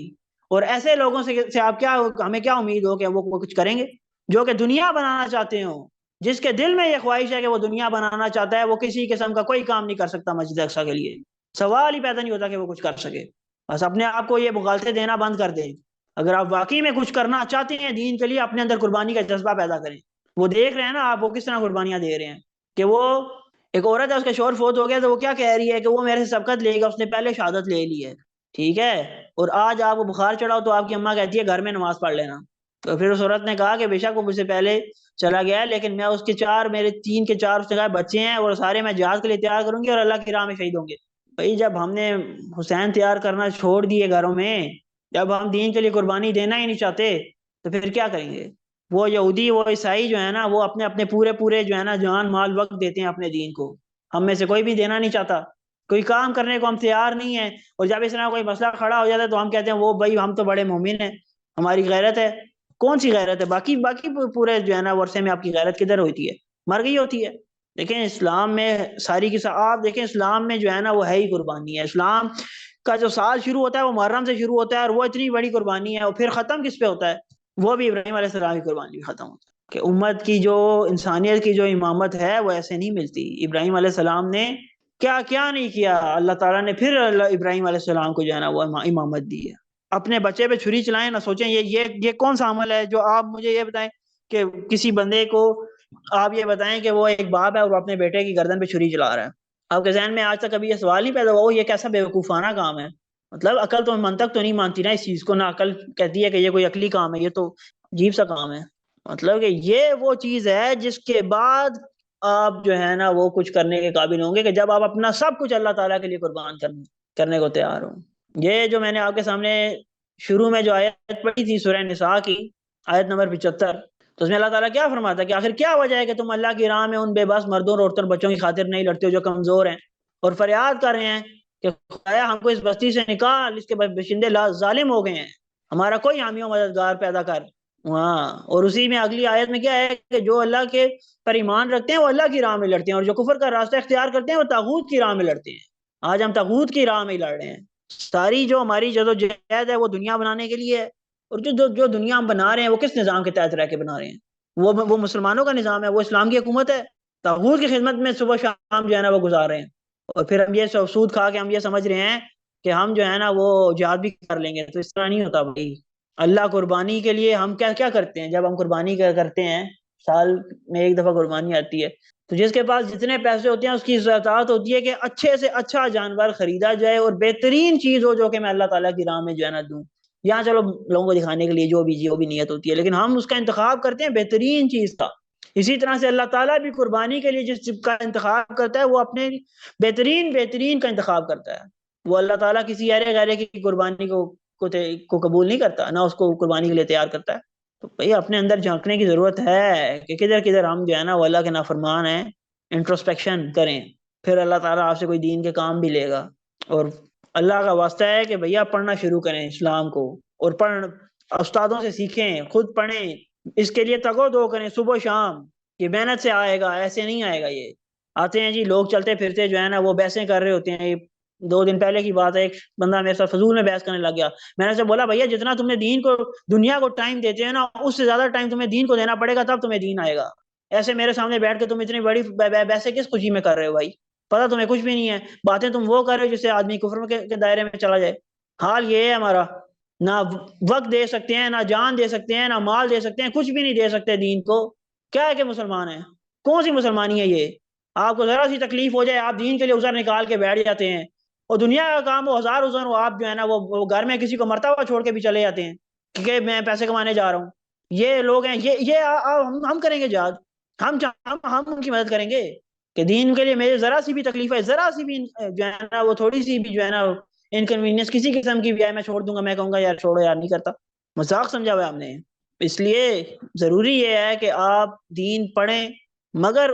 اور ایسے لوگوں سے آپ کیا، ہمیں کیا امید ہو کہ وہ کچھ کریں گے جو کہ دنیا بنانا چاہتے ہوں؟ جس کے دل میں یہ خواہش ہے کہ وہ دنیا بنانا چاہتا ہے وہ کسی قسم کا کوئی کام نہیں کر سکتا مسجد اقصیٰ کے لیے. سوال ہی پیدا نہیں ہوتا کہ وہ کچھ کر سکے. بس اپنے آپ کو یہ مغالطے دینا بند کر دیں. اگر آپ واقعی میں کچھ کرنا چاہتے ہیں دین کے لیے، اپنے اندر قربانی کا جذبہ پیدا کریں. وہ دیکھ رہے ہیں نا آپ وہ کس طرح قربانیاں دے رہے ہیں. کہ وہ ایک عورت ہے، اس کا شوہر فوت ہو گیا تو وہ کیا کہہ رہی ہے کہ وہ میرے سے سبقت لے گا، اس نے پہلے شہادت لے لی ہے. ٹھیک ہے. اور آج آپ کو بخار چڑھاؤ تو آپ کی اماں کہتی ہے گھر میں نماز پڑھ لینا. تو پھر اس عورت نے کہا کہ بے شک وہ مجھ سے پہلے چلا گیا ہے لیکن میں اس کے میرے 3 کے 4 اس نے کہا بچے ہیں اور سارے میں جہاد کے لیے تیار کروں گی اور اللہ کی راہ میں شہید ہوں گے. بھائی جب ہم نے حسین تیار کرنا چھوڑ دیے گھروں میں، جب ہم دین کے لیے قربانی دینا ہی نہیں چاہتے تو پھر کیا کریں گے؟ وہ یہودی وہ عیسائی جو ہے نا وہ اپنے پورے جو ہے نا جان مال وقت دیتے ہیں اپنے دین کو. ہم میں سے کوئی بھی دینا نہیں چاہتا، کوئی کام کرنے کو ہم تیار نہیں ہیں. اور جب اس طرح کوئی مسئلہ کھڑا ہو جاتا ہے تو ہم کہتے ہیں وہ بھائی ہم تو بڑے مومن ہیں، ہماری غیرت ہے. کون سی غیرت ہے؟ باقی پورے جو ہے نا ورثے میں آپ کی غیرت کدھر ہوتی ہے؟ مر گئی ہوتی ہے. دیکھیں اسلام میں ساری کی آپ دیکھیں اسلام میں جو ہے نا وہ ہے ہی قربانی ہے. اسلام کا جو سال شروع ہوتا ہے وہ محرم سے شروع ہوتا ہے اور وہ اتنی بڑی قربانی ہے. اور پھر ختم کس پہ ہوتا ہے؟ وہ بھی ابراہیم علیہ السلام کی قربانی بھی ختم ہوتا ہے. کہ امت کی جو انسانیت کی جو امامت ہے وہ ایسے نہیں ملتی. ابراہیم علیہ السلام نے کیا کیا نہیں کیا، اللہ تعالیٰ نے پھر ابراہیم علیہ السلام کو جو ہے نا وہ امامت دی ہے. اپنے بچے پہ چھری چلائیں نہ سوچیں یہ کون سا عمل ہے جو آپ مجھے یہ بتائیں کہ کسی بندے کو آپ یہ بتائیں کہ وہ ایک باپ ہے اور وہ اپنے بیٹے کی گردن پہ چھری چلا رہا ہے. آپ کے ذہن میں آج تک کبھی یہ سوال نہیں پیدا ہوا یہ کیسا بیوقوفانہ کام ہے؟ مطلب عقل تو منطق تو نہیں مانتی نا اس چیز کو، نہ عقل کہتی ہے کہ یہ کوئی عقلی کام ہے، یہ تو عجیب سا کام ہے۔ مطلب کہ یہ وہ چیز ہے جس کے بعد آپ جو ہے نا وہ کچھ کرنے کے قابل ہوں گے، کہ جب آپ اپنا سب کچھ اللہ تعالیٰ کے لیے قربان کرنے کو تیار ہوں۔ یہ جو میں نے آپ کے سامنے شروع میں جو آیت پڑھی تھی سورہ نساء کی، آیت نمبر 75، تو اس میں اللہ تعالیٰ کیا فرماتا ہے کہ آخر کیا وجہ ہے کہ تم اللہ کی راہ میں ان بے بس مردوں اور عورتوں اور بچوں کی خاطر نہیں لڑتے ہو جو کمزور ہیں، اور فریاد کر رہے ہیں کہ خدایا ہم کو اس بستی سے نکال، اس کے باشندے ظالم ہو گئے ہیں، ہمارا کوئی حامی و مددگار پیدا کر۔ ہاں، اور اسی میں اگلی آیت میں کیا ہے کہ جو اللہ کے پر ایمان رکھتے ہیں وہ اللہ کی راہ میں لڑتے ہیں، اور جو کفر کا راستہ اختیار کرتے ہیں وہ طاغوت کی راہ میں لڑتے ہیں۔ آج ہم طاغوت کی راہ میں ہی لڑ رہے ہیں۔ ساری جو ہماری جدوجہد ہے وہ دنیا بنانے کے لیے ہے، اور جو دنیا ہم بنا رہے ہیں وہ کس نظام کے تحت رہ کے بنا رہے ہیں؟ وہ مسلمانوں کا نظام ہے، وہ اسلام کی حکومت ہے۔ طاغوت کی خدمت میں صبح شام جو ہے نا وہ گزار رہے ہیں، اور پھر ہم یہ سود کھا کے ہم یہ سمجھ رہے ہیں کہ ہم جو ہے نا وہ جہاد بھی کر لیں گے۔ تو اس طرح نہیں ہوتا بھائی۔ اللہ قربانی کے لیے ہم کیا کیا کرتے ہیں؟ جب ہم قربانی کرتے ہیں، سال میں ایک دفعہ قربانی آتی ہے، تو جس کے پاس جتنے پیسے ہوتے ہیں اس کی استطاعت ہوتی ہے کہ اچھے سے اچھا جانور خریدا جائے اور بہترین چیز ہو جو کہ میں اللہ تعالیٰ کی راہ میں جو ہے نا دوں، یہاں چلو لوگوں کو دکھانے کے لیے جو بھی نیت ہوتی ہے، لیکن ہم اس کا انتخاب کرتے ہیں بہترین چیز کا۔ اسی طرح سے اللہ تعالیٰ بھی قربانی کے لیے جس چیز کا انتخاب کرتا ہے وہ اپنے بہترین کا انتخاب کرتا ہے۔ وہ اللہ تعالیٰ کسی غیرے کی قربانی کو قبول نہیں کرتا، نہ اس کو قربانی کے لیے تیار کرتا ہے۔ تو بھئی اپنے اندر جھانکنے کی ضرورت ہے کہ کدھر ہم جو ہے نا وہ اللہ کے نافرمان ہیں۔ انٹروسپیکشن کریں، پھر اللہ تعالیٰ آپ سے کوئی دین کے کام بھی لے گا۔ اور اللہ کا واسطہ ہے کہ بھیا پڑھنا شروع کریں اسلام کو، اور استادوں سے سیکھیں، خود پڑھیں، اس کے لیے تگو دو کریں صبح و شام۔ یہ محنت سے آئے گا، ایسے نہیں آئے گا۔ یہ آتے ہیں جی لوگ چلتے پھرتے جو ہے نا وہ بحثیں کر رہے ہوتے ہیں۔ 2 دن پہلے کی بات ہے، ایک بندہ میرے ساتھ فضول میں بحث کرنے لگ گیا۔ میں نے سے بولا بھیا جتنا تم نے دین کو دنیا کو ٹائم دیتے ہیں نا، اس سے زیادہ ٹائم تمہیں دین کو دینا پڑے گا، تب تمہیں دین آئے گا۔ ایسے میرے سامنے بیٹھ کے تم اتنی بڑی بحثیں کس خوشی میں کر رہے ہو بھائی؟ پتہ تمہیں کچھ بھی نہیں ہے، باتیں تم وہ کر رہے ہو جس سے آدمی کفر کے دائرے میں چلا جائے۔ حال یہ ہے ہمارا، نہ وقت دے سکتے ہیں، نہ جان دے سکتے ہیں، نہ مال دے سکتے ہیں، کچھ بھی نہیں دے سکتے دین کو۔ کیا ہے کہ مسلمان ہیں؟ کون سی مسلمانی ہے یہ؟ آپ کو ذرا سی تکلیف ہو جائے آپ دین کے لیے عذر نکال کے بیٹھ جاتے ہیں، اور دنیا کا کام وہ ہزار عذر ہو، آپ جو ہے نا وہ گھر میں کسی کو مرتا ہوا چھوڑ کے بھی چلے جاتے ہیں کہ میں پیسے کمانے جا رہا ہوں۔ یہ لوگ ہیں، یہ ہم کریں گے جہاد؟ ہم ان کی مدد کریں گے کہ دین کے لیے میرے ذرا سی بھی تکلیف ہے، ذرا سی بھی جو ہے نا وہ تھوڑی سی بھی جو ہے نا انکنوینئنس کسی قسم کی بھی ہے، میں چھوڑ دوں گا؟ میں کہوں گا یار چھوڑو یار، نہیں کرتا۔ مذاق سمجھا ہوا ہے ہم نے۔ اس لیے ضروری یہ ہے کہ آپ دین پڑھیں، مگر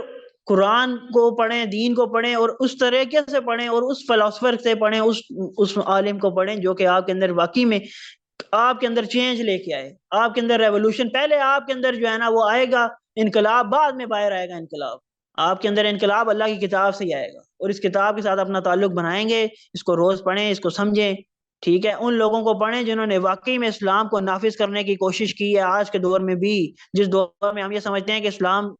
قرآن کو پڑھیں، دین کو پڑھیں، اور اس طریقے سے پڑھیں، اور اس فلسفر سے پڑھیں، اس عالم کو پڑھیں جو کہ آپ کے اندر واقعی میں آپ کے اندر چینج لے کے آئے، آپ کے اندر ریولوشن۔ پہلے آپ کے اندر جو ہے نا وہ آئے گا انقلاب، بعد میں باہر آئے گا انقلاب۔ آپ کے اندر انقلاب اللہ کی کتاب سے ہی آئے گا، اور اس کتاب کے ساتھ اپنا تعلق بنائیں گے، اس کو روز پڑھیں، اس کو سمجھیں۔ ٹھیک ہے، ان لوگوں کو پڑھیں جنہوں نے واقعی میں اسلام کو نافذ کرنے کی کوشش کی ہے آج کے دور میں بھی، جس دور میں ہم یہ سمجھتے ہیں کہ اسلام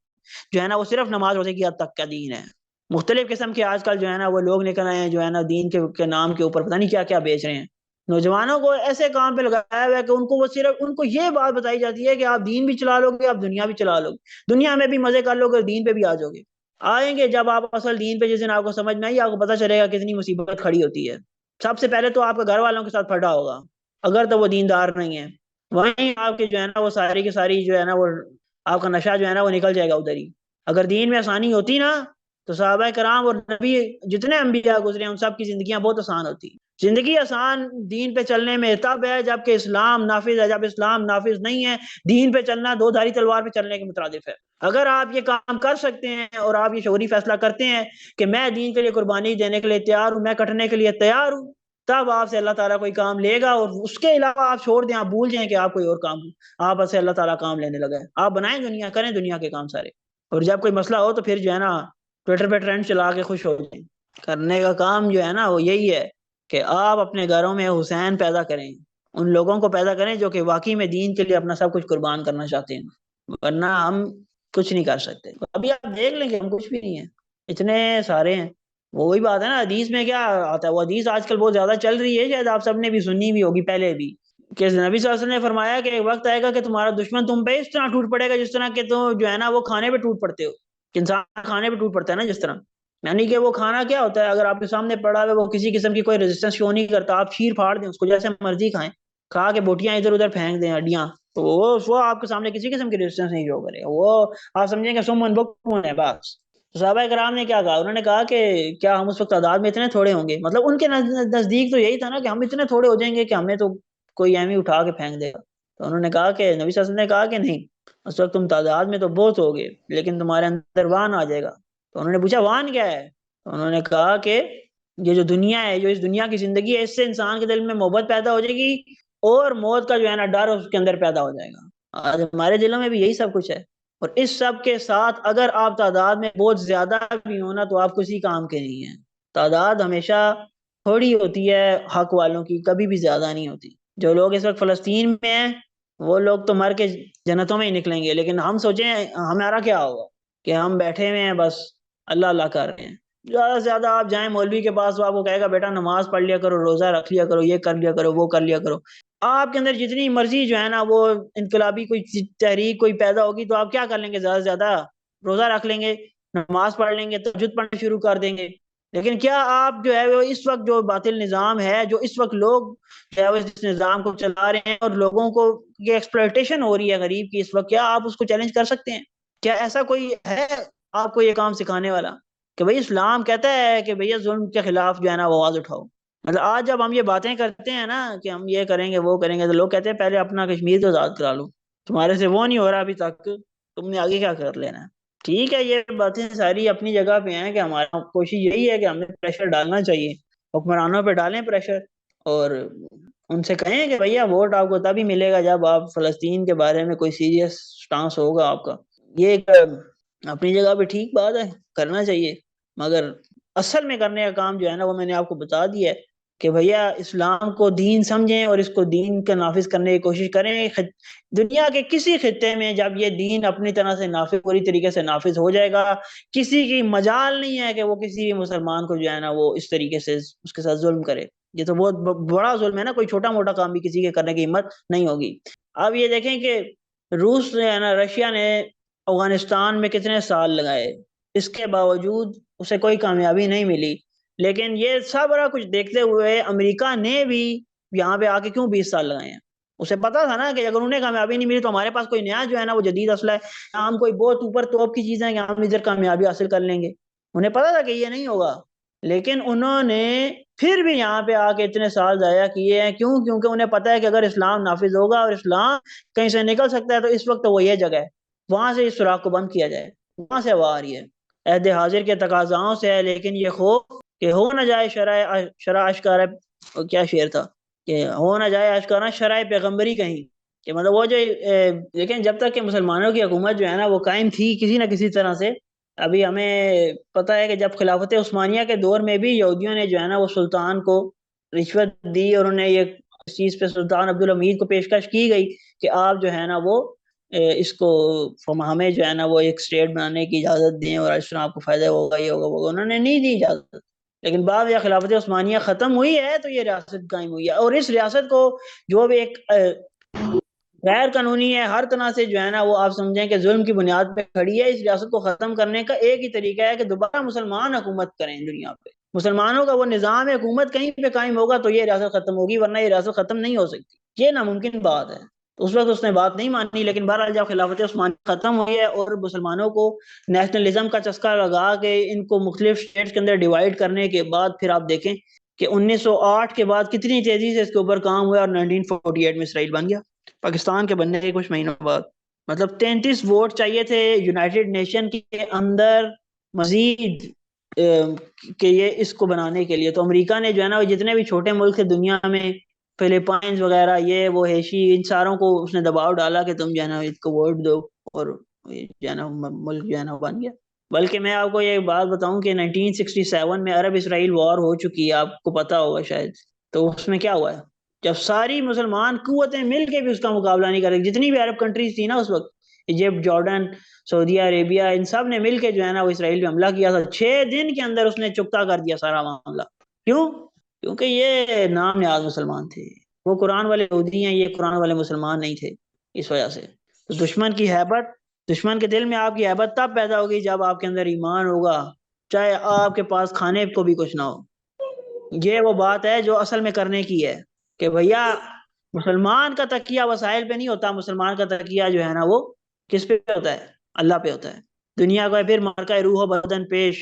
جو ہے نا وہ صرف نماز روزے کی حد تک کا دین ہے۔ مختلف قسم کے آج کل جو ہے نا وہ لوگ نکل آئے ہیں جو ہے نا دین کے نام کے اوپر پتہ نہیں کیا کیا بیچ رہے ہیں۔ نوجوانوں کو ایسے کام پہ لگایا ہوا ہے کہ ان کو یہ بات بتائی جاتی ہے کہ آپ دین بھی چلا لو گے، آپ دنیا بھی چلا لو گے، دنیا میں بھی مزے کر لو گے، دین پہ بھی آ جاؤ گے۔ آئیں گے جب آپ اصل دین پہ جس دن آپ کو سمجھ میں آئی، آپ کو پتہ چلے گا کتنی مصیبت کھڑی ہوتی ہے۔ سب سے پہلے تو آپ کے گھر والوں کے ساتھ پھٹا ہوگا اگر تو وہ دیندار نہیں ہے، وہیں آپ کے جو ہے نا وہ ساری کی ساری جو ہے نا وہ آپ کا نشہ جو ہے نا وہ نکل جائے گا ادھر ہی۔ اگر دین میں آسانی ہوتی نا تو صحابہ کرام اور نبی جتنے انبیاء گزرے ہیں ان سب کی زندگیاں بہت آسان ہوتی۔ زندگی آسان دین پہ چلنے میں تب ہے جب کہ اسلام نافذ ہے، جب اسلام نافذ نہیں ہے دین پہ چلنا دو دھاری تلوار پہ چلنے کے مترادف ہے۔ اگر آپ یہ کام کر سکتے ہیں اور آپ یہ شعوری فیصلہ کرتے ہیں کہ میں دین کے لیے قربانی دینے کے لیے تیار ہوں، میں کٹنے کے لیے تیار ہوں، تب آپ سے اللہ تعالیٰ کوئی کام لے گا، اور اس کے علاوہ آپ چھوڑ دیں، آپ بھول جائیں کہ آپ کوئی اور کام آپ سے اللہ تعالیٰ کام لینے لگا ہے۔ آپ بنائیں دنیا، کریں دنیا کے کام سارے، اور جب کوئی مسئلہ ہو تو پھر جو ہے نا ٹویٹر پہ ٹرینڈ چلا کے خوش ہو جائیں۔ کرنے کا کام جو ہے نا وہ یہی ہے کہ آپ اپنے گھروں میں حسین پیدا کریں، ان لوگوں کو پیدا کریں جو کہ واقعی میں دین کے لیے اپنا سب کچھ قربان کرنا چاہتے ہیں، ورنہ ہم کچھ نہیں کر سکتے۔ ابھی آپ دیکھ لیں گے ہم کچھ بھی نہیں ہیں، اتنے سارے ہیں۔ وہی بات ہے نا، حدیث میں کیا آتا ہے، وہ حدیث آج کل بہت زیادہ چل رہی ہے، شاید آپ سب نے بھی سنی بھی ہوگی پہلے بھی، کہ نبی صلی اللہ علیہ وسلم نے فرمایا کہ ایک وقت آئے گا کہ تمہارا دشمن تم پہ اس طرح ٹوٹ پڑے گا جس طرح کہ تم جو ہے نا وہ کھانے پہ ٹوٹ پڑتے ہو، کہ انسان کھانے پہ ٹوٹ پڑتا ہے نا جس طرح۔ یعنی کہ وہ کھانا کیا ہوتا ہے، اگر آپ کے سامنے پڑا ہوا وہ کسی قسم کی کوئی ریزسٹنس شو نہیں کرتا، آپ چیر پھاڑ دیں اس کو جیسے مرضی کھائیں، کھا کے بوٹیاں ادھر ادھر پھینک دیں ہڈیاں، تو وہ آپ کے سامنے کسی قسم کی ریزسٹنس نہیں شو کرے، وہ آپ سمجھیں کہ سمن بکمن ہے بس۔ تو صحابہ کرام نے کیا کہا، انہوں نے کہا کہ کیا ہم اس وقت تعداد میں اتنے تھوڑے ہوں گے، مطلب ان کے نزدیک تو یہی تھا نا کہ ہم اتنے تھوڑے ہو جائیں گے کہ ہمیں تو کوئی اہمی اٹھا کے پھینک دے گا۔ تو انہوں نے کہا کہ نبی صلی اللہ علیہ وسلم نے کہا کہ نہیں، اس وقت تم تعداد میں تو بہت ہوگے لیکن تمہارے اندر وان آ جائے گا۔ تو انہوں نے پوچھا وان کیا ہے، تو انہوں نے کہا کہ یہ جو دنیا ہے، جو اس دنیا کی زندگی ہے، اس سے انسان کے دل میں محبت پیدا ہو جائے گی اور موت کا جو ہے نا ڈر اس کے اندر پیدا ہو جائے گا۔ آج ہمارے دلوں میں بھی یہی سب کچھ ہے، اور اس سب کے ساتھ اگر آپ تعداد میں بہت زیادہ بھی ہونا تو آپ کسی کام کے نہیں ہیں۔ تعداد ہمیشہ تھوڑی ہوتی ہے حق والوں کی، کبھی بھی زیادہ نہیں ہوتی۔ جو لوگ اس وقت فلسطین میں ہیں وہ لوگ تو مر کے جنتوں میں ہی نکلیں گے، لیکن ہم سوچیں ہمارا کیا ہوگا کہ ہم بیٹھے ہوئے ہیں بس اللہ اللہ کر رہے ہیں۔ زیادہ سے زیادہ آپ جائیں مولوی کے پاس، وہ آپ کو کہے گا بیٹا نماز پڑھ لیا کرو، روزہ رکھ لیا کرو، یہ کر لیا کرو، وہ کر لیا کرو۔ آپ کے اندر جتنی مرضی جو ہے نا وہ انقلابی کوئی تحریک کوئی پیدا ہوگی تو آپ کیا کر لیں گے، زیادہ سے زیادہ روزہ رکھ لیں گے، نماز پڑھ لیں گے، تہجد پڑھنا شروع کر دیں گے۔ لیکن کیا آپ جو ہے وہ اس وقت جو باطل نظام ہے، جو اس وقت لوگ جو ہے وہ اس نظام کو چلا رہے ہیں اور لوگوں کو یہ ایکسپلائٹیشن ہو رہی ہے غریب کی اس وقت، کیا آپ اس کو چیلنج کر سکتے ہیں؟ کیا ایسا کوئی ہے آپ کو یہ کام سکھانے والا کہ بھئی اسلام کہتا ہے کہ بھئی ظلم کے خلاف جو ہے نا وہ آواز اٹھاؤ؟ مطلب آج جب ہم یہ باتیں کرتے ہیں نا کہ ہم یہ کریں گے وہ کریں گے، تو لوگ کہتے ہیں پہلے اپنا کشمیر تو آزاد کرا لو، تمہارے سے وہ نہیں ہو رہا ابھی تک، تم نے آگے کیا کر لینا ہے؟ ٹھیک ہے، یہ باتیں ساری اپنی جگہ پہ ہیں کہ ہمارا کوشش یہی ہے کہ ہمیں پریشر ڈالنا چاہیے، حکمرانوں پہ ڈالیں پریشر، اور ان سے کہیں کہ بھیا ووٹ آپ کو تبھی ملے گا جب آپ فلسطین کے بارے میں کوئی سیریس سٹانس ہوگا آپ کا۔ یہ ایک اپنی جگہ پہ ٹھیک بات ہے، کرنا چاہیے، مگر اصل میں کرنے کا کام جو ہے نا وہ میں نے آپ کو بتا دیا ہے کہ بھیا اسلام کو دین سمجھیں اور اس کو دین کا نافذ کرنے کی کوشش کریں۔ دنیا کے کسی خطے میں جب یہ دین اپنی طرح سے نافذ، پوری طریقے سے نافذ ہو جائے گا، کسی کی مجال نہیں ہے کہ وہ کسی مسلمان کو جو ہے نا وہ اس طریقے سے اس کے ساتھ ظلم کرے۔ یہ تو بہت بڑا ظلم ہے نا، کوئی چھوٹا موٹا کام بھی کسی کے کرنے کی ہمت نہیں ہوگی۔ اب یہ دیکھیں کہ روس نے نا، رشیا نے افغانستان میں کتنے سال لگائے، اس کے باوجود اسے کوئی کامیابی نہیں ملی، لیکن یہ سب کچھ دیکھتے ہوئے امریکہ نے بھی یہاں پہ آ کے کیوں 20 سال لگائے ہیں؟ اسے پتا تھا نا کہ اگر انہیں کامیابی نہیں ملی تو ہمارے پاس کوئی نیا جو ہے نا وہ جدید اسلحہ ہے، ہم کوئی بہت اوپر توپ کی چیزیں ہیں کہ ہم ادھر کامیابی حاصل کر لیں گے۔ انہیں پتا تھا کہ یہ نہیں ہوگا، لیکن انہوں نے پھر بھی یہاں پہ آ کے اتنے سال ضائع کیے ہیں، کیوں؟ کیونکہ انہیں پتا ہے کہ اگر اسلام نافذ ہوگا اور اسلام کہیں سے نکل سکتا ہے تو اس وقت وہ یہ جگہ ہے، وہاں سے اس سوراخ کو بند کیا جائے، وہاں سے وہ آ رہی ہے، عہد حاضر کے تقاضاؤں سے ہے، لیکن یہ خوف کہ ہو نہ جائے شرع اشکارا، کیا شعر تھا کہ ہو نہ جائے اشکارا شرع پیغمبری کہیں، کہ مطلب وہ جو لیکن جب تک کہ مسلمانوں کی حکومت جو ہے نا وہ قائم تھی کسی نہ کسی طرح سے، ابھی ہمیں پتہ ہے کہ جب خلافت عثمانیہ کے دور میں بھی یہودیوں نے جو ہے نا وہ سلطان کو رشوت دی، اور انہیں یہ اس چیز پہ سلطان عبدالحمید کو پیشکش کی گئی کہ آپ جو ہے نا وہ اس کو ہمیں جو ہے نا وہ ایک اسٹیٹ بنانے کی اجازت دیں اور اس طرح آپ کو فائدہ ہوگا، یہ ہوگا وہ ہوگا، انہوں نے نہیں دی اجازت۔ لیکن بعد یا خلافت عثمانیہ ختم ہوئی ہے تو یہ ریاست قائم ہوئی ہے، اور اس ریاست کو جو بھی ایک غیر قانونی ہے ہر طرح سے جو ہے نا وہ آپ سمجھیں کہ ظلم کی بنیاد پہ کھڑی ہے، اس ریاست کو ختم کرنے کا ایک ہی طریقہ ہے کہ دوبارہ مسلمان حکومت کریں دنیا پہ، مسلمانوں کا وہ نظام حکومت کہیں پہ قائم ہوگا تو یہ ریاست ختم ہوگی، ورنہ یہ ریاست ختم نہیں ہو سکتی، یہ ناممکن بات ہے۔ تو اس وقت اس نے بات نہیں مانی، لیکن بہرحال جب خلافت عثمانیہ ختم ہوئی ہے اور مسلمانوں کو نیشنلزم کا چسکا لگا کے ان کو مختلف اسٹیٹس کے اندر ڈیوائیڈ کرنے کے بعد پھر آپ دیکھیں کہ 1908 کے بعد کتنی تیزی سے اس کے اوپر کام ہوا، اور 1948 میں اسرائیل بن گیا پاکستان کے بننے کے کچھ مہینوں بعد۔ مطلب 33 ووٹ چاہیے تھے یونائٹڈ نیشن کے اندر مزید کہ یہ اس کو بنانے کے لیے، تو امریکہ نے جو ہے نا جتنے بھی چھوٹے ملک تھے دنیا میں، فلپائنز وغیرہ، یہ وہ ہیشی، ان ساروں کو اس نے دباؤ ڈالا کہ تم جو ہے نا اس کو ووٹ دو، اور جو ہے نا ملک جو ہے نا بن گیا۔ بلکہ میں آپ کو یہ بات بتاؤں کہ 1967 میں عرب اسرائیل وار ہو چکی ہے، آپ کو پتا ہوگا شاید، تو اس میں کیا ہوا ہے، جب ساری مسلمان قوتیں مل کے بھی اس کا مقابلہ نہیں کر رہی، جتنی بھی عرب کنٹریز تھی نا اس وقت، ایجپٹ، جارڈن، سعودی عربیہ، ان سب نے مل کے جو ہے نا وہ اسرائیل پہ حملہ کیا تھا، 6 دن کے اندر اس نے چکتا کر دیا سارا معاملہ۔ کیوں؟ کیونکہ یہ نام نیاز مسلمان تھے، وہ قرآن والے یہودی ہیں، یہ قرآن والے مسلمان نہیں تھے، اس وجہ سے۔ تو دشمن کی ہیبت، دشمن کے دل میں آپ کی ہیبت تب پیدا ہوگی جب آپ کے اندر ایمان ہوگا، چاہے آپ کے پاس کھانے کو بھی کچھ نہ ہو. یہ وہ بات ہے جو اصل میں کرنے کی ہے کہ بھیا مسلمان کا تکیہ وسائل پہ نہیں ہوتا، مسلمان کا تکیہ جو ہے نا وہ کس پہ ہوتا ہے؟ اللہ پہ ہوتا ہے. دنیا کو ہے پھر مارکہ روح و بدن پیش،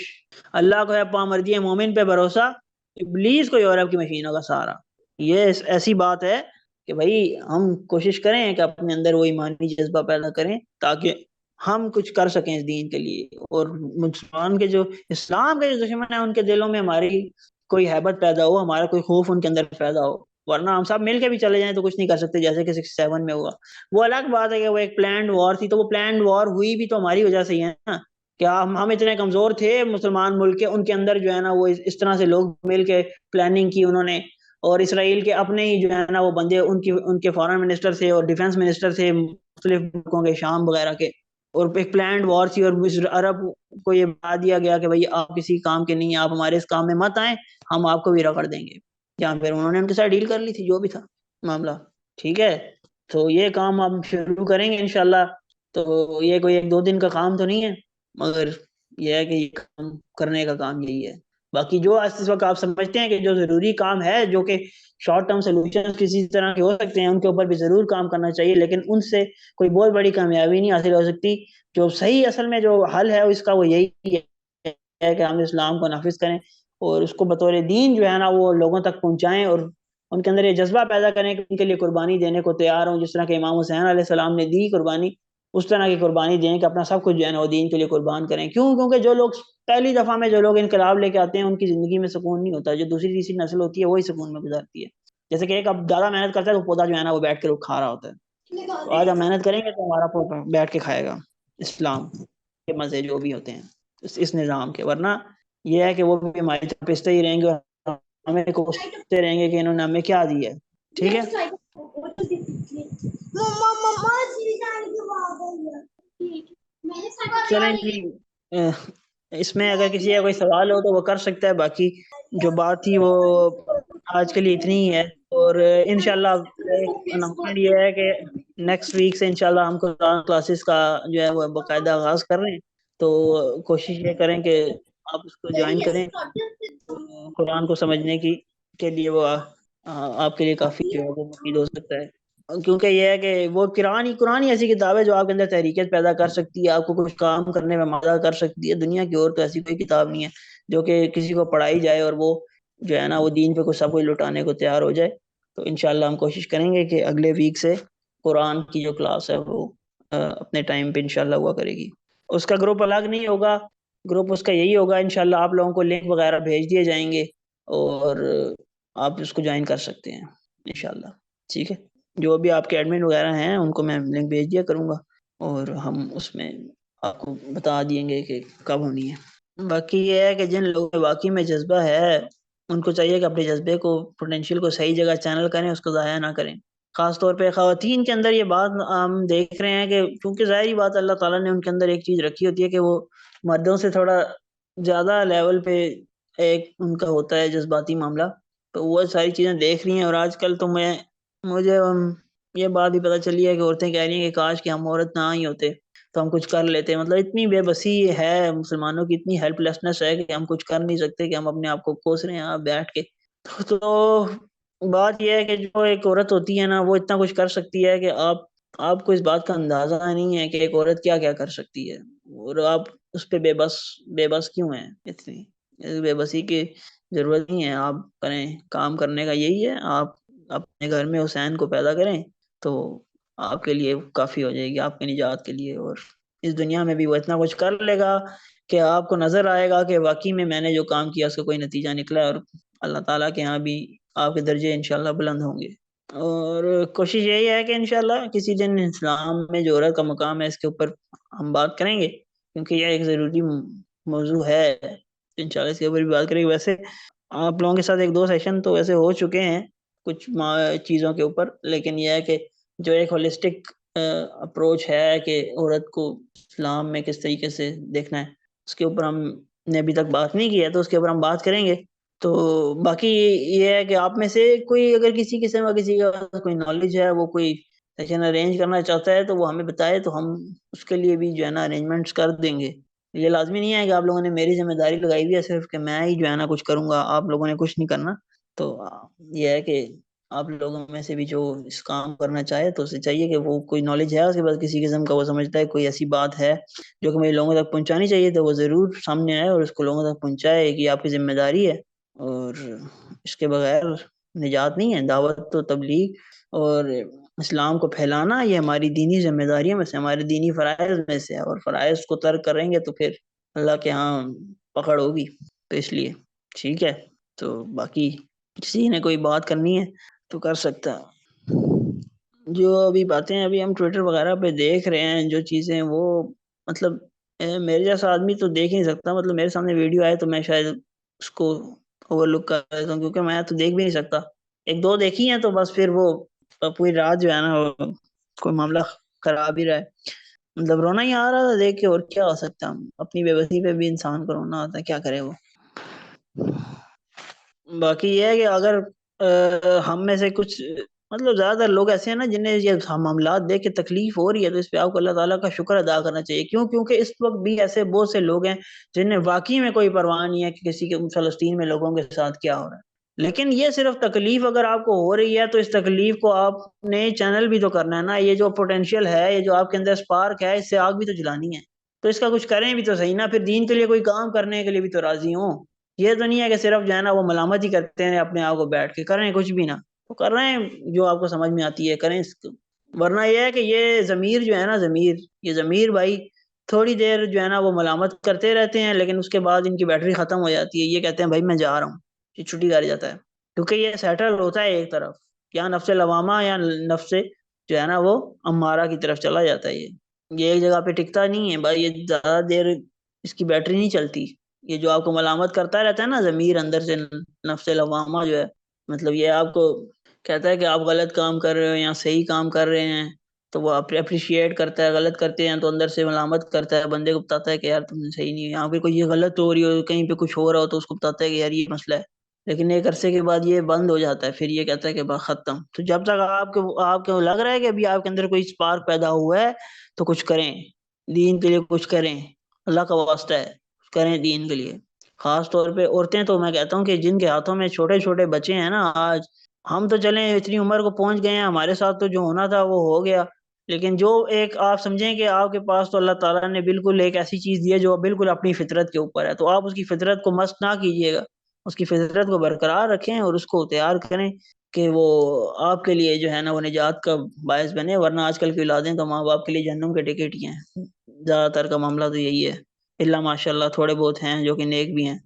اللہ کو ہے پامردی مومن پہ بھروسہ، ابلیس کو یورپ کی مشینوں کا سہارا. یہ ایسی بات ہے کہ بھائی ہم کوشش کریں کہ اپنے اندر وہ ایمانی جذبہ پیدا کریں تاکہ ہم کچھ کر سکیں اس دین کے لیے. اور مسلمان کے جو اسلام کے جو دشمن ہیں ان کے دلوں میں ہماری کوئی ہیبت پیدا ہو، ہمارا کوئی خوف ان کے اندر پیدا ہو. ورنہ ہم سب مل کے بھی چلے جائیں تو کچھ نہیں کر سکتے، جیسے کہ 67 میں ہوا. وہ الگ بات ہے کہ وہ ایک پلانڈ وار تھی، تو وہ پلانڈ وار ہوئی بھی تو ہماری وجہ سے ہی ہے نا. کیا ہم اتنے کمزور تھے مسلمان ملک کے، ان کے اندر جو ہے نا وہ اس طرح سے لوگ مل کے پلاننگ کی انہوں نے. اور اسرائیل کے اپنے ہی جو ہے نا وہ بندے ان کے فارن منسٹر تھے اور ڈیفنس منسٹر تھے مختلف ملکوں کے، شام وغیرہ کے، اور ایک پلانڈ وار تھی. اور عرب کو یہ بتا دیا گیا کہ بھائی آپ کسی کام کے نہیں ہیں، آپ ہمارے اس کام میں مت آئیں، ہم آپ کو بھی رگڑ دیں گے. یا پھر انہوں نے ان کے ساتھ ڈیل کر لی تھی، جو بھی تھا معاملہ. ٹھیک ہے، تو یہ کام ہم شروع کریں گے انشاءاللہ. تو یہ کوئی 1-2 دن کا کام تو نہیں ہے، مگر یہ ہے کہ یہ کام کرنے کا کام یہی ہے. باقی جو اس وقت آپ سمجھتے ہیں کہ جو ضروری کام ہے، جو کہ شارٹ ٹرم سولوشن کسی طرح کے ہو سکتے ہیں، ان کے اوپر بھی ضرور کام کرنا چاہیے، لیکن ان سے کوئی بہت بڑی کامیابی نہیں حاصل ہو سکتی. جو صحیح اصل میں جو حل ہے اس کا وہ یہی ہے کہ ہم اسلام کو نافذ کریں اور اس کو بطور دین جو ہے نا وہ لوگوں تک پہنچائیں، اور ان کے اندر یہ جذبہ پیدا کریں کہ ان کے لیے قربانی دینے کو تیار ہوں. جس طرح کہ امام حسین علیہ السلام نے دی قربانی، اس طرح کی قربانی دیں کہ اپنا سب کچھ جو ہے نا وہ دین کے لیے قربان کریں. کیونکہ جو لوگ پہلی دفعہ میں جو لوگ انقلاب لے کے آتے ہیں ان کی زندگی میں سکون نہیں ہوتا. جو دوسری تیسری نسل ہوتی ہے وہی سکون میں گزارتی ہے. جیسے کہ ایک اب زیادہ محنت کرتا ہے تو پودا جو ہے نا وہ بیٹھ کے کھا رہا ہوتا ہے. تو آج ہم محنت کریں گے تو ہمارا پودا بیٹھ کے کھائے گا اسلام کے مزے جو بھی ہوتے ہیں اس نظام کے. ورنہ یہ ہے کہ وہ بھی ہماری طرف پستے ہی رہیں گے اور ہمیں کوستے رہیں گے کہ انہوں نے ہمیں کیا دی ہے. ٹھیک ہے، چلیں جی. اس میں اگر کسی کا کوئی سوال ہو تو وہ کر سکتا ہے. باقی جو بات تھی وہ آج کے لیے اتنی ہی ہے. اور انشاءاللہ اناؤنسمنٹ یہ ہے کہ نیکسٹ ویک سے انشاءاللہ ہم قرآن کلاسز کا جو ہے وہ باقاعدہ آغاز کر رہے ہیں. تو کوشش یہ کریں کہ آپ اس کو جوائن کریں. قرآن کو سمجھنے کی کے لیے وہ آپ کے لیے کافی جو ہے وہ مفید ہو سکتا ہے. کیونکہ یہ ہے کہ وہ قرآن ہی ایسی کتاب ہے جو آپ کے اندر تحریکت پیدا کر سکتی ہے، آپ کو کچھ کام کرنے میں مدد کر سکتی ہے. دنیا کی اور تو ایسی کوئی کتاب نہیں ہے جو کہ کسی کو پڑھائی جائے اور وہ جو ہے نا وہ دین پہ کچھ سب کچھ لٹانے کو تیار ہو جائے. تو انشاءاللہ ہم کوشش کریں گے کہ اگلے ویک سے قرآن کی جو کلاس ہے وہ اپنے ٹائم پہ انشاءاللہ ہوا کرے گی. اس کا گروپ الگ نہیں ہوگا، گروپ اس کا یہی ہوگا. انشاءاللہ آپ لوگوں کو لنک وغیرہ بھیج دیے جائیں گے اور آپ اس کو جوائن کر سکتے ہیں انشاءاللہ. ٹھیک ہے، جو بھی آپ کے ایڈمن وغیرہ ہیں ان کو میں لنک بھیج دیا کروں گا اور ہم اس میں آپ کو بتا دیں گے کہ کب ہونی ہے. باقی یہ ہے کہ جن لوگوں میں واقعی میں جذبہ ہے ان کو چاہیے کہ اپنے جذبے کو، پوٹینشیل کو صحیح جگہ چینل کریں، اس کو ضائع نہ کریں. خاص طور پہ خواتین کے اندر یہ بات ہم دیکھ رہے ہیں کہ کیونکہ ظاہری بات اللہ تعالیٰ نے ان کے اندر ایک چیز رکھی ہوتی ہے کہ وہ مردوں سے تھوڑا زیادہ لیول پہ ایک ان کا ہوتا ہے جذباتی معاملہ. تو وہ ساری چیزیں دیکھ رہی ہیں. اور آج کل تو مجھے یہ بات بھی پتہ چلی ہے کہ عورتیں کہہ رہی ہیں کہ کاش کہ ہم عورت نہ ہی ہوتے تو ہم کچھ کر لیتے. مطلب اتنی بے بسی ہے مسلمانوں کی، اتنی ہیلپ لیسنس ہے کہ ہم کچھ کر نہیں سکتے، کہ ہم اپنے آپ کو کوس رہے ہیں بیٹھ کے. تو بات یہ ہے کہ جو ایک عورت ہوتی ہے نا وہ اتنا کچھ کر سکتی ہے کہ آپ کو اس بات کا اندازہ نہیں ہے کہ ایک عورت کیا کیا کر سکتی ہے. اور آپ اس پہ بے بس کیوں ہیں؟ اتنی بے بسی کی ضرورت نہیں ہے. آپ کریں، کام کرنے کا یہی ہے. آپ اپنے گھر میں حسین کو پیدا کریں تو آپ کے لیے کافی ہو جائے گی، آپ کی نجات کے لیے. اور اس دنیا میں بھی وہ اتنا کچھ کر لے گا کہ آپ کو نظر آئے گا کہ واقعی میں نے جو کام کیا اس کا کوئی نتیجہ نکلا، اور اللہ تعالیٰ کے ہاں بھی آپ کے درجے انشاءاللہ بلند ہوں گے. اور کوشش یہی ہے کہ انشاءاللہ کسی دن اسلام میں جو عورت کا مقام ہے اس کے اوپر ہم بات کریں گے، کیونکہ یہ ایک ضروری موضوع ہے. انشاءاللہ اس کے اوپر بھی بات کریں گے. ویسے آپ لوگوں کے ساتھ 1-2 سیشن تو ویسے ہو چکے ہیں کچھ چیزوں کے اوپر، لیکن یہ ہے کہ جو ایک ہولسٹک اپروچ ہے کہ عورت کو اسلام میں کس طریقے سے دیکھنا ہے، اس کے اوپر ہم نے ابھی تک بات نہیں کی ہے، تو اس کے اوپر ہم بات کریں گے. تو باقی یہ ہے کہ آپ میں سے کوئی اگر کسی قسم کا کسی کا کوئی نالج ہے، وہ کوئی سیشن ارینج کرنا چاہتا ہے تو وہ ہمیں بتائے، تو ہم اس کے لیے بھی جو ہے نا ارینجمنٹس کر دیں گے. یہ لازمی نہیں ہے کہ آپ لوگوں نے میری ذمہ داری لگائی ہوئی ہے صرف کہ میں ہی جو ہے نا کچھ کروں گا، آپ لوگوں نے کچھ نہیں کرنا۔ تو یہ ہے کہ آپ لوگوں میں سے بھی جو اس کام کرنا چاہے تو اسے چاہیے کہ وہ کوئی نالج ہے اس کے پاس کسی قسم کا، وہ سمجھتا ہے کوئی ایسی بات ہے جو کہ مجھے لوگوں تک پہنچانی چاہیے، تو وہ ضرور سامنے آئے اور اس کو لوگوں تک پہنچائے، کہ آپ کی ذمہ داری ہے۔ اور اس کے بغیر نجات نہیں ہے۔ دعوت تو تبلیغ اور اسلام کو پھیلانا یہ ہماری دینی ذمہ داریوں میں سے، ہمارے دینی فرائض میں سے ہے، اور فرائض کو ترک کریں گے تو پھر اللہ کے ہاں پکڑ ہوگی۔ تو اس لیے ٹھیک ہے، تو باقی کسی نے کوئی بات کرنی ہے تو کر سکتا ہے۔ جو ابھی باتیں ابھی ہم ٹویٹر وغیرہ پہ دیکھ رہے ہیں جو چیزیں، وہ مطلب میرے جیسا آدمی تو دیکھ نہیں سکتا، مطلب میرے سامنے ویڈیو آئے تو میں شاید اس کو اوور لک کر دیتا ہوں، کیونکہ میں تو دیکھ بھی نہیں سکتا۔ ایک دو دیکھی ہیں تو بس پھر وہ پوری رات جو ہے نا کوئی معاملہ خراب ہی رہا ہے، مطلب رونا ہی آ رہا تھا دیکھ کے، اور کیا ہو سکتا ہے، اپنی بے بسی پہ بھی انسان کو رونا آتا ہے، کیا کرے وہ۔ باقی یہ ہے کہ اگر ہم میں سے کچھ مطلب زیادہ تر لوگ ایسے ہیں نا جنہیں یہ معاملات دیکھ کے تکلیف ہو رہی ہے، تو اس پہ آپ کو اللہ تعالیٰ کا شکر ادا کرنا چاہیے۔ کیونکہ اس وقت بھی ایسے بہت سے لوگ ہیں جنہیں واقعی میں کوئی پرواہ نہیں ہے کہ کسی کے فلسطین میں لوگوں کے ساتھ کیا ہو رہا ہے، لیکن یہ صرف تکلیف اگر آپ کو ہو رہی ہے تو اس تکلیف کو آپ نے چینل بھی تو کرنا ہے نا، یہ جو پوٹینشیل ہے، یہ جو آپ کے اندر سپارک ہے، اس سے آگ بھی تو جلانی ہے، تو اس کا کچھ کریں بھی تو صحیح نا، پھر دین کے لیے کوئی کام کرنے کے لیے بھی تو راضی ہوں۔ یہ تو نہیں ہے کہ صرف جو ہے نا وہ ملامت ہی کرتے ہیں اپنے آپ کو بیٹھ کے، کریں کچھ بھی نہ، تو کر رہے ہیں جو آپ کو سمجھ میں آتی ہے کریں اس کو۔ ورنہ یہ ہے کہ یہ ضمیر جو ہے نا، یہ ضمیر بھائی تھوڑی دیر جو ہے نا وہ ملامت کرتے رہتے ہیں، لیکن اس کے بعد ان کی بیٹری ختم ہو جاتی ہے، یہ کہتے ہیں بھائی میں جا رہا ہوں، یہ چھٹی کر جاتا ہے، کیونکہ یہ سیٹل ہوتا ہے ایک طرف، یا نفس لوامہ یا نفس جو ہے نا وہ امارہ کی طرف چلا جاتا ہے۔ یہ ایک جگہ پہ ٹکتا نہیں ہے بھائی، یہ زیادہ دیر اس کی بیٹری نہیں چلتی۔ یہ جو آپ کو ملامت کرتا رہتا ہے نا ضمیر اندر سے، نفس لوامہ جو ہے، مطلب یہ آپ کو کہتا ہے کہ آپ غلط کام کر رہے ہو یا صحیح کام کر رہے ہیں، تو وہ اپریشیٹ کرتا ہے، غلط کرتے ہیں تو اندر سے ملامت کرتا ہے، بندے کو بتاتا ہے کہ یار تم نے صحیح نہیں، یہاں پہ کوئی یہ غلط ہو رہی ہو، کہیں پہ کچھ ہو رہا ہو تو اس کو بتاتا ہے کہ یار یہ مسئلہ ہے، لیکن ایک عرصے کے بعد یہ بند ہو جاتا ہے، پھر یہ کہتا ہے کہ بس ختم۔ تو جب تک آپ کو لگ رہا ہے کہ ابھی آپ کے اندر کوئی سپارک پیدا ہوا ہے تو کچھ کریں، دین کے لیے کچھ کریں، اللہ کا واسطہ ہے کریں دین کے لیے۔ خاص طور پہ عورتیں، تو میں کہتا ہوں کہ جن کے ہاتھوں میں چھوٹے چھوٹے بچے ہیں نا آج، ہم تو چلیں اتنی عمر کو پہنچ گئے ہیں، ہمارے ساتھ تو جو ہونا تھا وہ ہو گیا، لیکن جو ایک آپ سمجھیں کہ آپ کے پاس تو اللہ تعالیٰ نے بالکل ایک ایسی چیز دی ہے جو بالکل اپنی فطرت کے اوپر ہے، تو آپ اس کی فطرت کو مست نہ کیجیے گا، اس کی فطرت کو برقرار رکھیں اور اس کو تیار کریں کہ وہ آپ کے لیے جو ہے نا وہ نجات کا باعث بنے، ورنہ آج کل کی اولادیں تو ماں باپ کے لیے جہنم کے ٹکٹ ہی ہیں، زیادہ تر کا معاملہ تو یہی ہے، اللہ ماشاء اللہ تھوڑے بہت ہیں جو کہ نیک بھی ہیں۔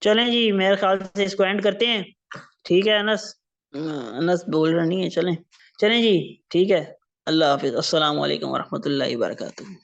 چلیں جی میرے خیال سے اس کو اینڈ کرتے ہیں، ٹھیک ہے انس؟ انس بول رہا نہیں ہے، چلیں چلیں جی ٹھیک ہے، اللہ حافظ، السلام علیکم ورحمۃ اللہ وبرکاتہ۔